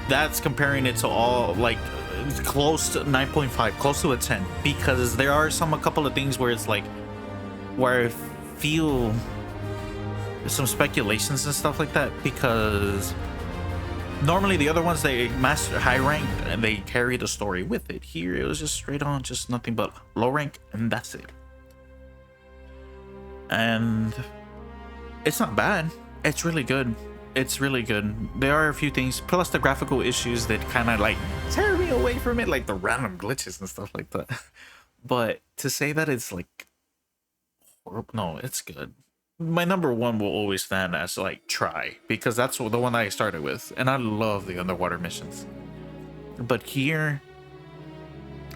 that's comparing it to all, like, close to 9.5, close to a 10, because there are a couple of things where it's like, where I feel some speculations and stuff like that, because normally the other ones, they master high rank and they carry the story with it. Here it was just straight on, just nothing but low rank, and that's it. And it's not bad. It's really good. It's really good. There are a few things, plus the graphical issues that kind of like tear me away from it, like the random glitches and stuff like that. But to say that it's like horrible, no, it's good. My number one will always stand as like Try, because that's the one that I started with, and I love the underwater missions. But here,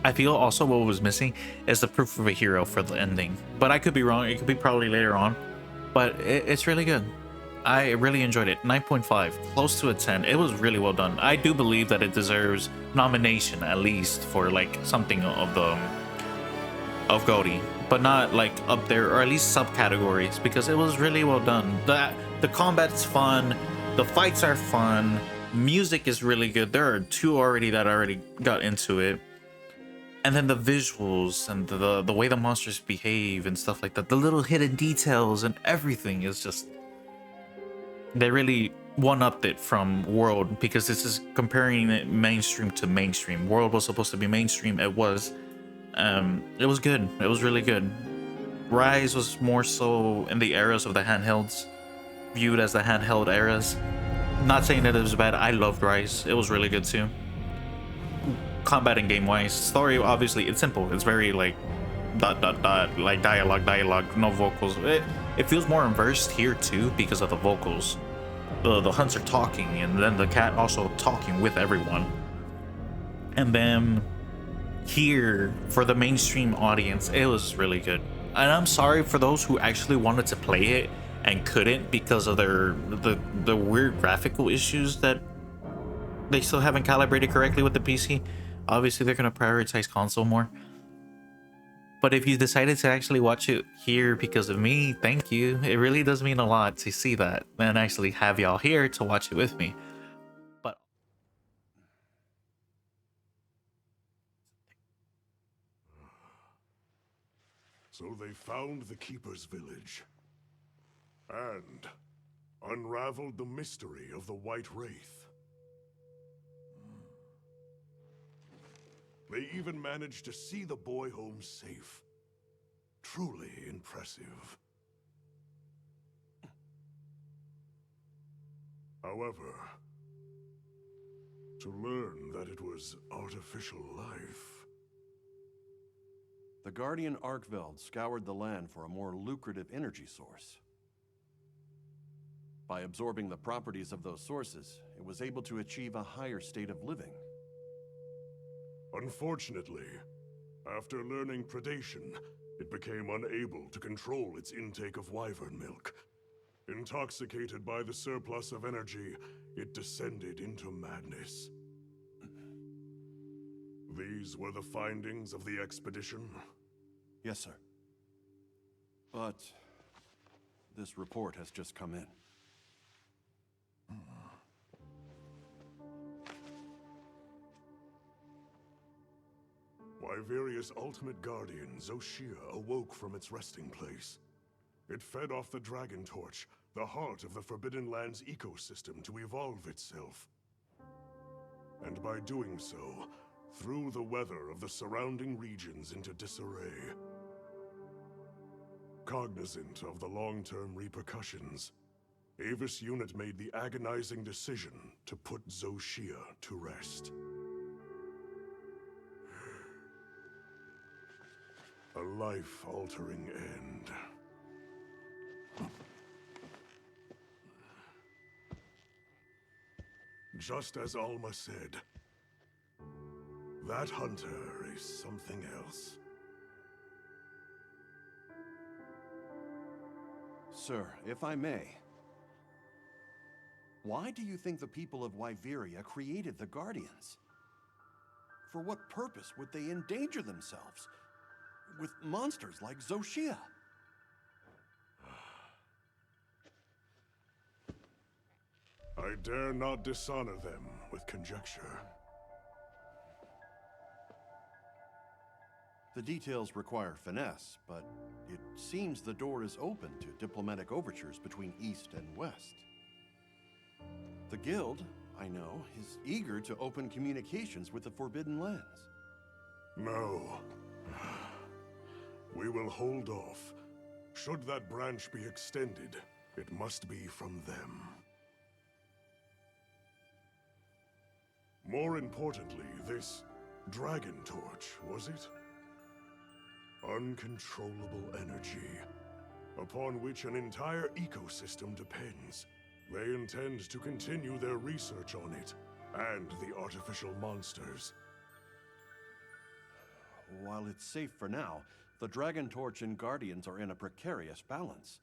I feel also what was missing is the proof of a hero for the ending. But I could be wrong. It could be probably later on. But it's really good. I really enjoyed it. 9.5, close to a 10. It was really well done. I do believe that it deserves nomination at least for like something of the of GOTY, but not like up there, or at least subcategories, because it was really well done. The combat's fun, the fights are fun, music is really good. There are 2 already that already got into it. And then the visuals and the way the monsters behave and stuff like that, the little hidden details and everything is just, they really one-upped it from World, because this is comparing it mainstream to mainstream. World was supposed to be mainstream. It was good. It was really good. Rise was more so in the eras of the handhelds, viewed as the handheld eras. Not saying that it was bad. I loved Rise. It was really good too. Combat and game wise, story, obviously it's simple. It's very like dot dot dot, like dialogue, no vocals. It feels more immersed here too because of the vocals. The hunts are talking, and then the cat also talking with everyone. And then here, for the mainstream audience, it was really good. And I'm sorry for those who actually wanted to play it and couldn't because of the weird graphical issues that they still haven't calibrated correctly with the PC. Obviously, they're going to prioritize console more. But if you decided to actually watch it here because of me, thank you. It really does mean a lot to see that and actually have y'all here to watch it with me. But so they found the Keeper's village and unraveled the mystery of the White Wraith. They even managed to see the boy home safe. Truly impressive. However, to learn that it was artificial life. The Guardian Arkveld scoured the land for a more lucrative energy source. By absorbing the properties of those sources, it was able to achieve a higher state of living. Unfortunately, after learning predation, it became unable to control its intake of wyvern milk. Intoxicated by the surplus of energy, it descended into madness. These were the findings of the expedition? Yes, sir. But this report has just come in. Wyveria's ultimate guardian, Zoshia, awoke from its resting place. It fed off the Dragon Torch, the heart of the Forbidden Lands ecosystem, to evolve itself. And by doing so, threw the weather of the surrounding regions into disarray. Cognizant of the long-term repercussions, Avis Unit made the agonizing decision to put Zoshia to rest. A life-altering end. Just as Alma said, that hunter is something else. Sir, if I may, why do you think the people of Wyveria created the Guardians? For what purpose would they endanger themselves with monsters like Zoshia? I dare not dishonor them with conjecture. The details require finesse, but it seems the door is open to diplomatic overtures between East and West. The Guild, I know, is eager to open communications with the Forbidden Lands. No. We will hold off. Should that branch be extended, it must be from them. More importantly, this Dragon Torch, was it? Uncontrollable energy, upon which an entire ecosystem depends. They intend to continue their research on it, and the artificial monsters. While it's safe for now, the Dragon Torch and Guardians are in a precarious balance.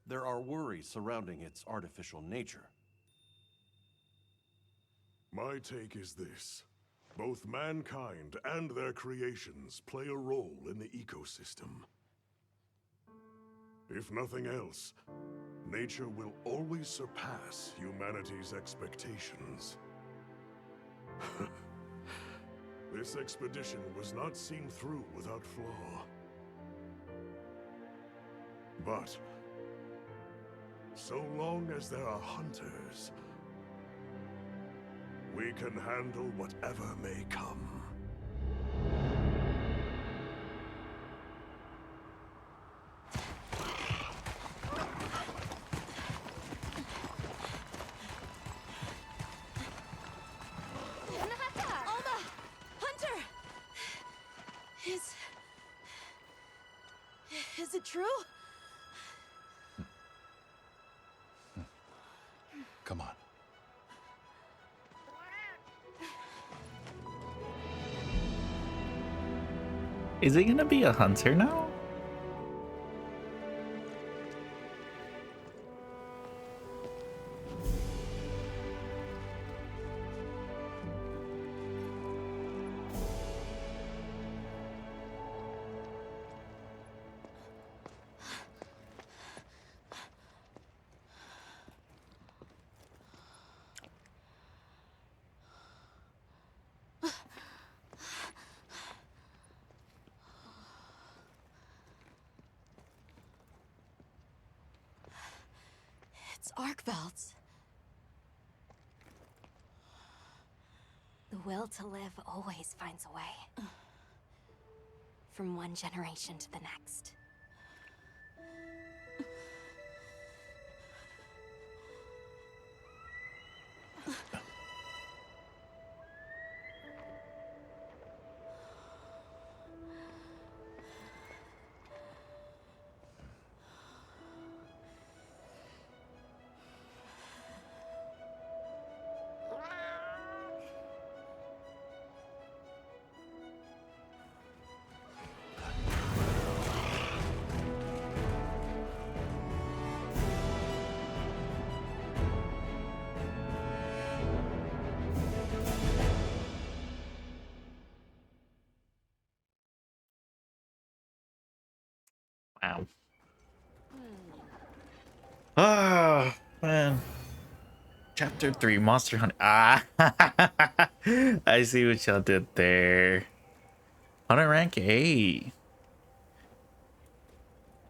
There are worries surrounding its artificial nature. My take is this. Both mankind and their creations play a role in the ecosystem. If nothing else, nature will always surpass humanity's expectations. This expedition was not seen through without flaw. But so long as there are hunters, we can handle whatever may come. Alma! Hunter! Is it true? Come on. Is he gonna be a hunter now? It's Arkveld's. The will to live always finds a way. From one generation to the next. Wow. Ah, man. Chapter 3, Monster Hunt. Ah, I see what y'all did there. Hunter rank A.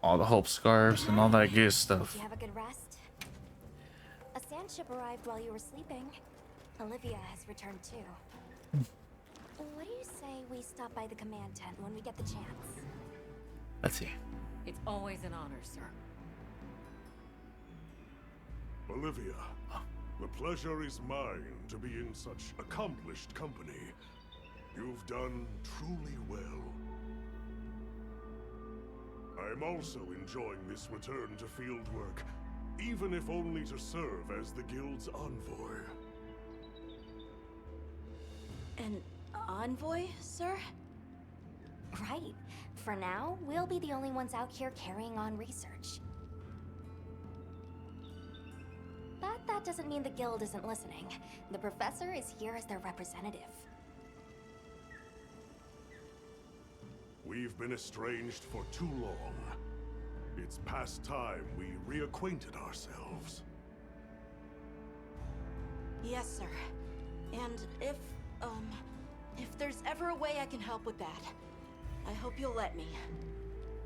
All the hope scarves and all that good stuff. Did you have a good rest? A sand ship arrived while you were sleeping. Olivia has returned too. What do you say we stop by the command tent when we get the chance? Let's see. It's always an honor, sir. Olivia, the pleasure is mine to be in such accomplished company. You've done truly well. I'm also enjoying this return to fieldwork, even if only to serve as the Guild's envoy. An envoy, sir? Right. For now, we'll be the only ones out here carrying on research. But that doesn't mean the Guild isn't listening. The Professor is here as their representative. We've been estranged for too long. It's past time we reacquainted ourselves. Yes, sir. And if there's ever a way I can help with that, I hope you'll let me.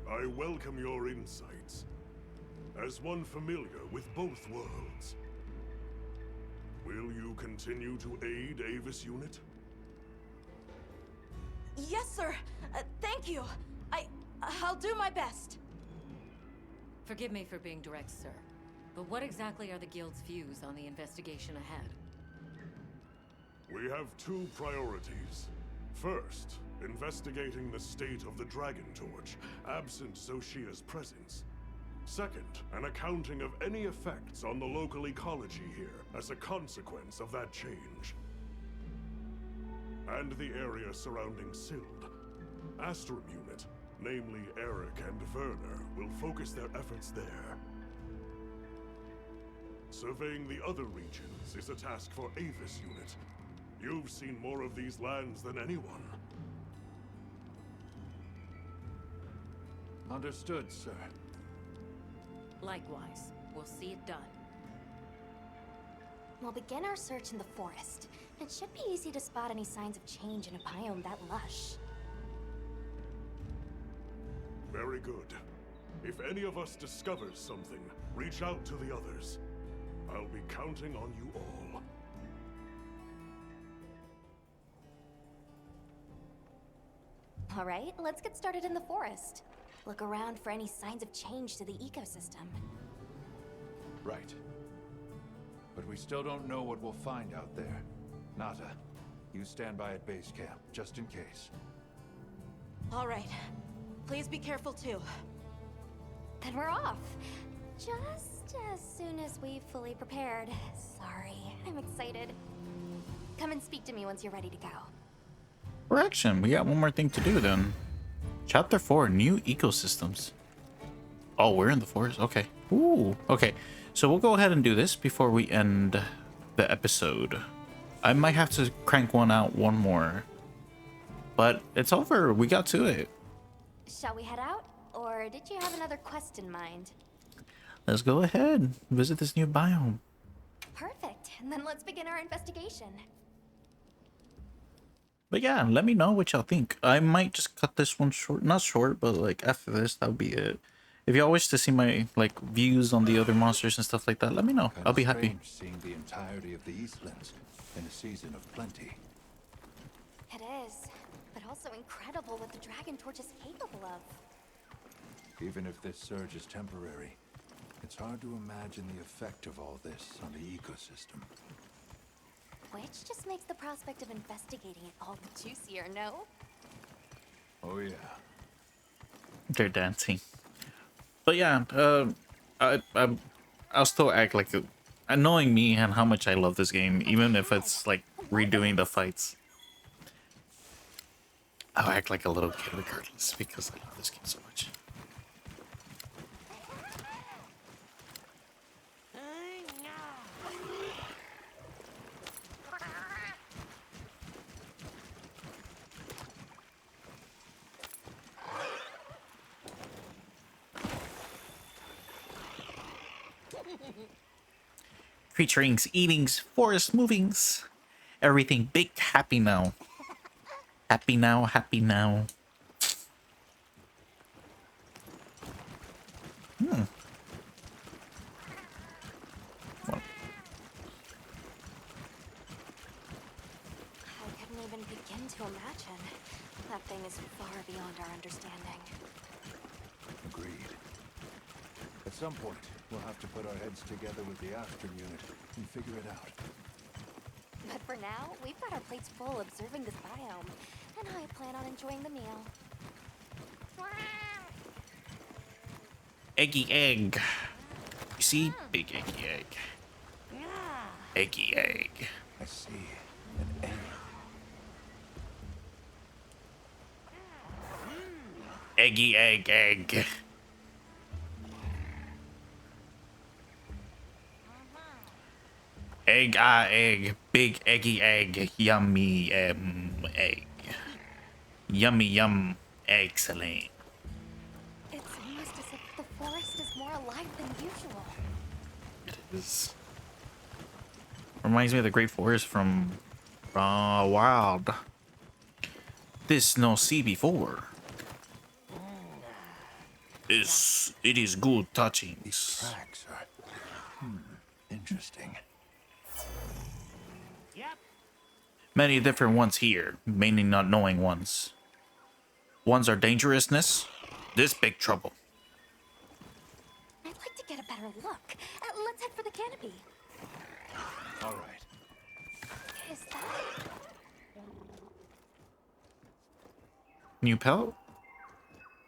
I welcome your insights. As one familiar with both worlds, will you continue to aid Avis Unit? Yes, sir. Thank you. I'll do my best. Forgive me for being direct, sir. But what exactly are the Guild's views on the investigation ahead? We have two priorities. First, investigating the state of the Dragon Torch, absent Zoshia's presence. Second, an accounting of any effects on the local ecology here as a consequence of that change. And the area surrounding Sild. Astrum Unit, namely Eric and Werner, will focus their efforts there. Surveying the other regions is a task for Avis Unit. You've seen more of these lands than anyone. Understood, sir. Likewise. We'll see it done. We'll begin our search in the forest. It should be easy to spot any signs of change in a biome that lush. Very good. If any of us discovers something, reach out to the others. I'll be counting on you all. All right, let's get started in the forest. Look around for any signs of change to the ecosystem. Right. But we still don't know what we'll find out there. Nata, you stand by at base camp, just in case. All right. Please be careful, too. Then we're off. Just as soon as we've fully prepared. Sorry, I'm excited. Come and speak to me once you're ready to go. Correction, we got one more thing to do then. Chapter 4, New Ecosystems. Oh, we're in the forest. Okay. Ooh. Okay. So we'll go ahead and do this before we end the episode. I might have to crank one more. But it's over. We got to it. Shall we head out? Or did you have another quest in mind? Let's go ahead. Visit this new biome. Perfect. And then let's begin our investigation. But yeah, let me know what y'all think. I might just cut this one short. Not short, but like after this, that'll be it. If y'all wish to see my like views on the other monsters and stuff like that, let me know. I'll be happy. Seeing the entirety of the Eastlands in a season of plenty. It is, but also incredible what the Dragon Torch is capable of. Even if this surge is temporary, it's hard to imagine the effect of all this on the ecosystem. Which just makes the prospect of investigating it all the juicier, no? Oh yeah. They're dancing. But yeah, I'll still act like knowing me and how much I love this game, even if it's like redoing the fights. I'll act like a little kid regardless because I love this game so much. Creaturings, eatings, forest movings, everything big, happy now. Happy now, happy now. What? I couldn't even begin to imagine. That thing is far beyond our understanding. Agreed. At some point, we'll have to put our heads together with the Astrum unit and figure it out. But for now, we've got our plates full observing this biome, and I plan on enjoying the meal. Eggy egg. You see? Big eggy egg. Eggy egg. I see. An egg. Eggy egg egg. Egg egg. Big eggy egg. Yummy egg. Yummy yum. Excellent. It's almost as if the forest is more alive than usual. It is. Reminds me of the Great Forest from Wild. This no see before. It is good touching. These tracks are interesting. Many different ones here, mainly not knowing ones. Ones are dangerousness. This big trouble. I'd like to get a better look. Let's head for the canopy. All right. Is that... New pelt?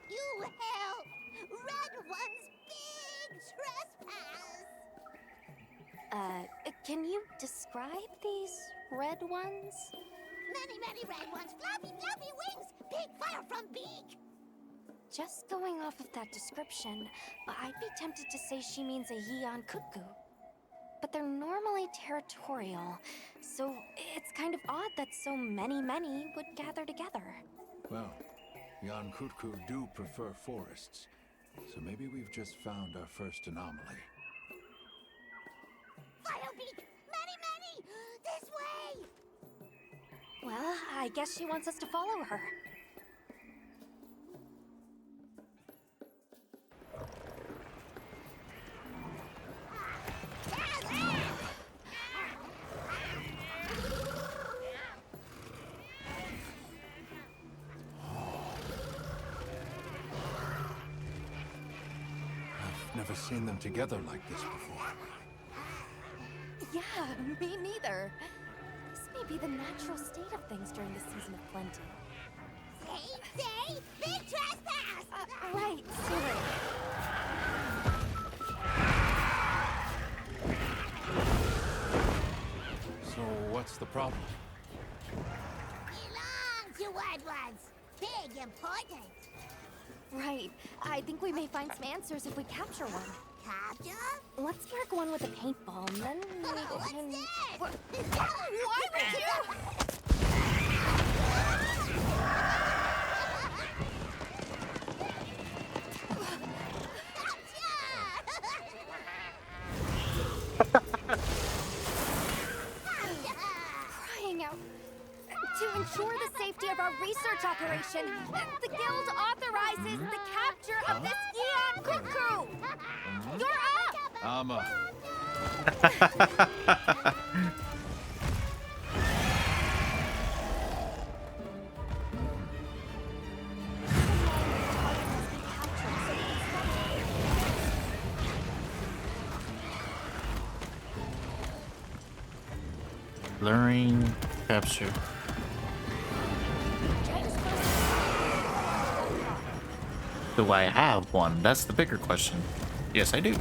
You help! Red One's big trespass! Can you describe these red ones? Many red ones, fluffy wings, big fire from beak. Just going off of that description, I'd be tempted to say she means a Yeon Kutku. But they're normally territorial, so it's kind of odd that so many would gather together. Well, Jan Kutku do prefer forests, so maybe we've just found our first anomaly. Firebeak! Many! This way! Well, I guess she wants us to follow her. I've never seen them together like this before. Yeah, me neither. This may be the natural state of things during the season of plenty. Say, big trespass! Right, sorry. So what's the problem? Belong to Red Ones. Big important. Right. I think we may find some answers if we capture one. Capture? Let's mark one with a paintball, and then we What's can... this? Why would you? Crying out. To ensure the safety of our research operation, the Guild authorizes the capture of this Yeon Kutku! You're up! I'm up. Luring capture. Do I have one? That's the bigger question. Yes, I do.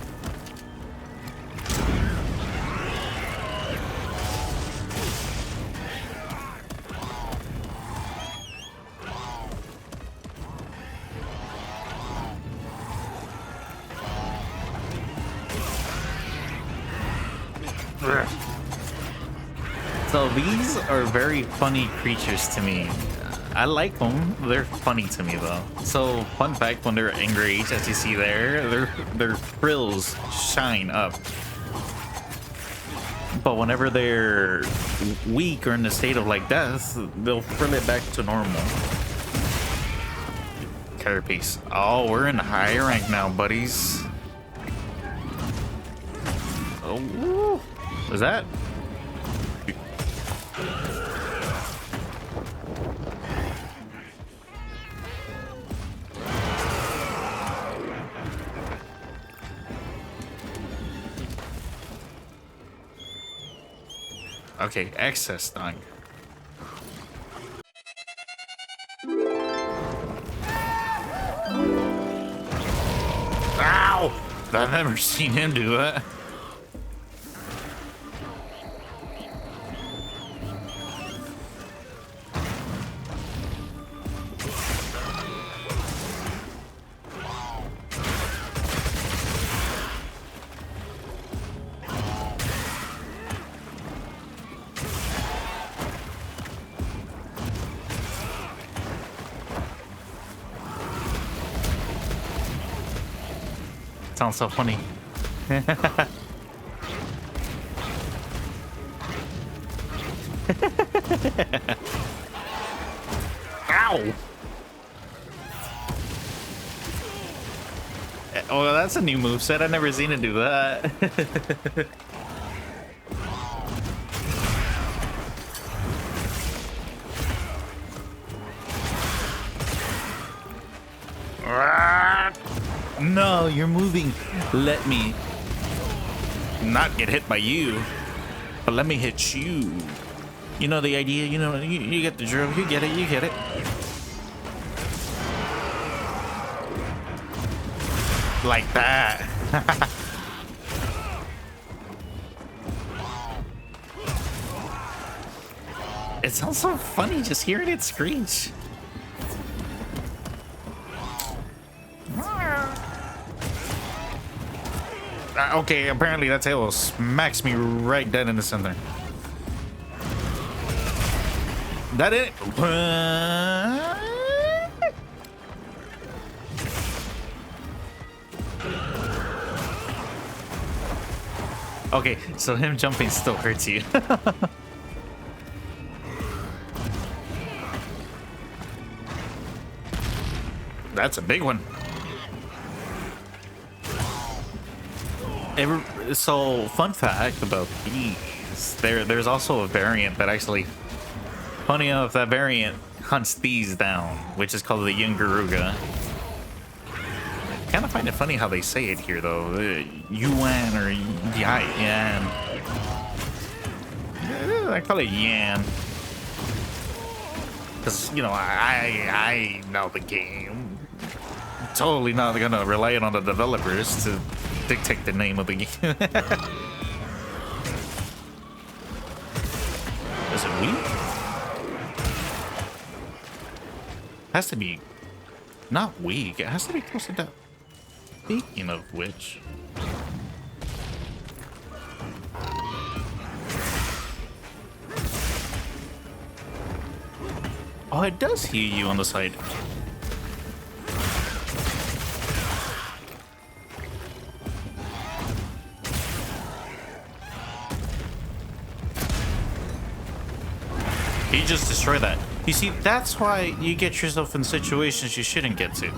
So these are very funny creatures to me. I like them. They're funny to me though. So fun fact, when they're enraged, as you see there, their frills shine up. But whenever they're weak or in a state of like death, they'll frill it back to normal. Carapace. Oh, we're in high rank now, buddies. Oh, was that? Okay, access done. Ow! Ow! I've never seen him do that. Sounds so funny. Ow! Oh, that's a new moveset. I've never seen it do that. No, you're moving. Let me not get hit by you, but let me hit you. You know the idea, you know, you get the drill, you get it, you get it. Like that. It sounds so funny just hearing it screech. Okay, apparently that tail smacks me right dead in the center. That it? Okay, so him jumping still hurts you. That's a big one. So, fun fact about these, there's also a variant that actually, funny enough, that variant hunts these down, which is called the Yungaruga. Kind of find it funny how they say it here, though. Yuan or Yan. I call it Yan. Because, you know, I know the game. Totally not gonna rely on the developers to dictate the name of the game. Is it weak? Has to be not weak. It has to be close to death. Speaking of which, oh, it does heal you on the side. You just destroy that. You see, that's why you get yourself in situations you shouldn't get to.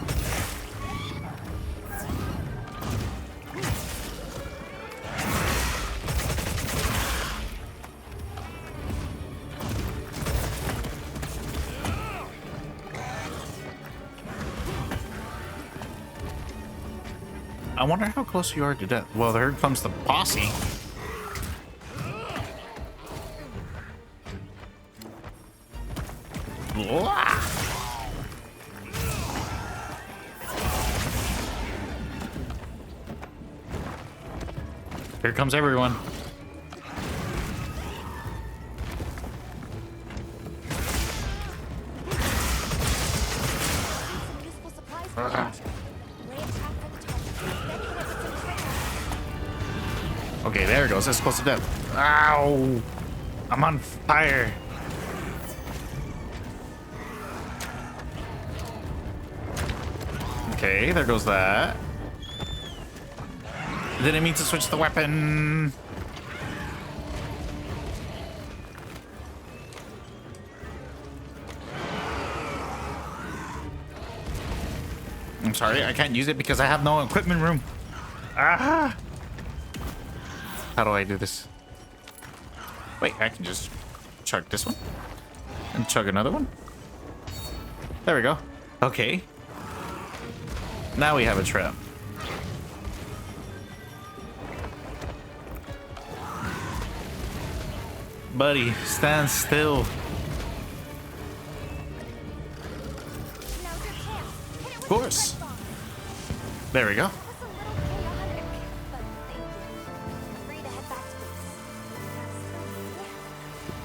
I wonder how close you are to death. Well, there comes the posse. Here comes everyone. Okay, there it goes. That's close to death. Ow! I'm on fire. Okay, there goes that. Didn't mean to switch the weapon. I'm sorry, I can't use it because I have no equipment room. Ah! How do I do this? Wait, I can just chug this one and chug another one. There we go. Okay. Now we have a trap. Buddy, stand still. Of course. There we go.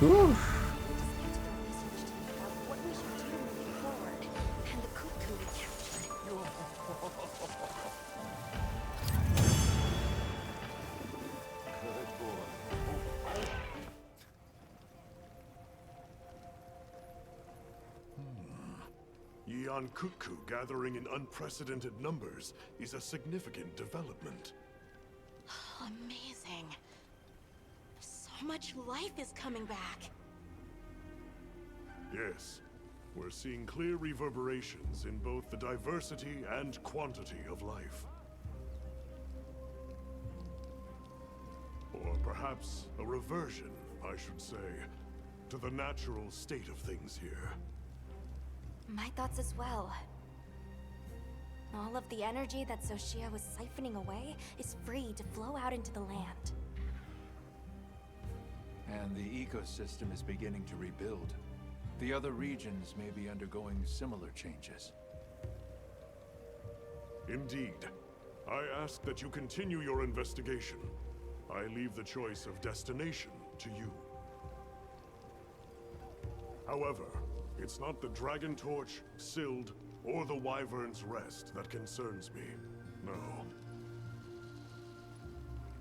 Ooh. What we should do moving forward, and the cuckoo we captured. Good boy. Yeon Cuckoo gathering in unprecedented numbers is a significant development. Amazing. So much life is coming back. Yes, we're seeing clear reverberations in both the diversity and quantity of life. Or perhaps a reversion, I should say, to the natural state of things here. My thoughts as well. All of the energy that Zoshia was siphoning away is free to flow out into the land. And the ecosystem is beginning to rebuild. The other regions may be undergoing similar changes. Indeed. I ask that you continue your investigation. I leave the choice of destination to you. However, it's not the Dragon Torch, Sild, or the Wyvern's Rest that concerns me. No.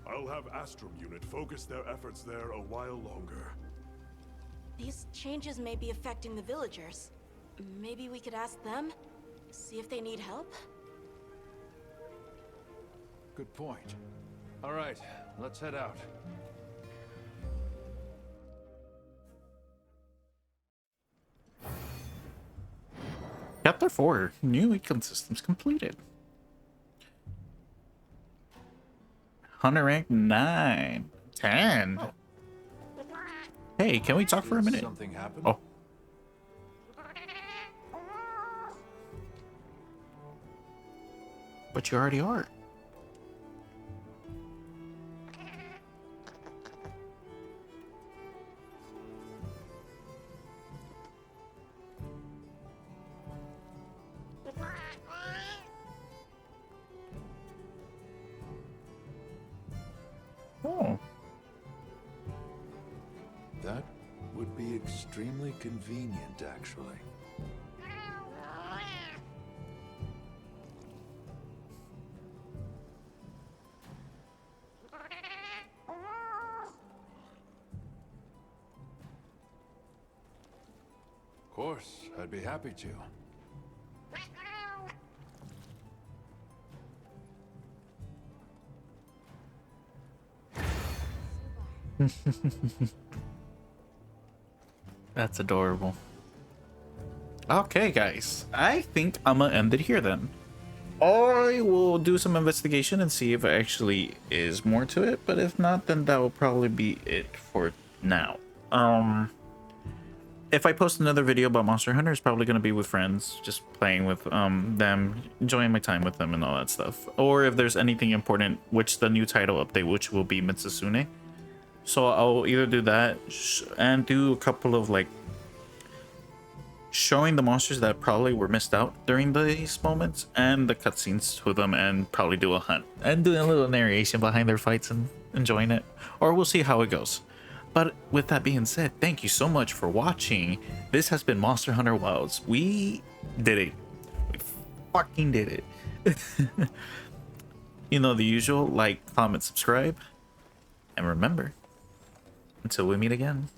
I'll have Astrum Unit focus their efforts there a while longer. These changes may be affecting the villagers. Maybe we could ask them? See if they need help? Good point. All right, let's head out. Chapter 4. New ecosystems completed. Hunter rank 9. 10. Hey, can we talk for a minute? Something happened? Oh. But you already are. Oh. That would be extremely convenient, actually. Of course, I'd be happy to. That's adorable. Okay, guys. I think I'm gonna end it here then. I will do some investigation and see if it actually is more to it, but if not, then that will probably be it for now. If I post another video about Monster Hunter, it's probably going to be with friends, just playing with them, enjoying my time with them and all that stuff. Or if there's anything important, which the new title update, which will be Mitsusune. So I'll either do that and do a couple of like showing the monsters that probably were missed out during these moments and the cutscenes to them, and probably do a hunt and do a little narration behind their fights and enjoying it. Or we'll see how it goes. But with that being said, thank you so much for watching. This has been Monster Hunter Wilds. We did it. We fucking did it. You know the usual, like, comment, subscribe. And remember, until we meet again.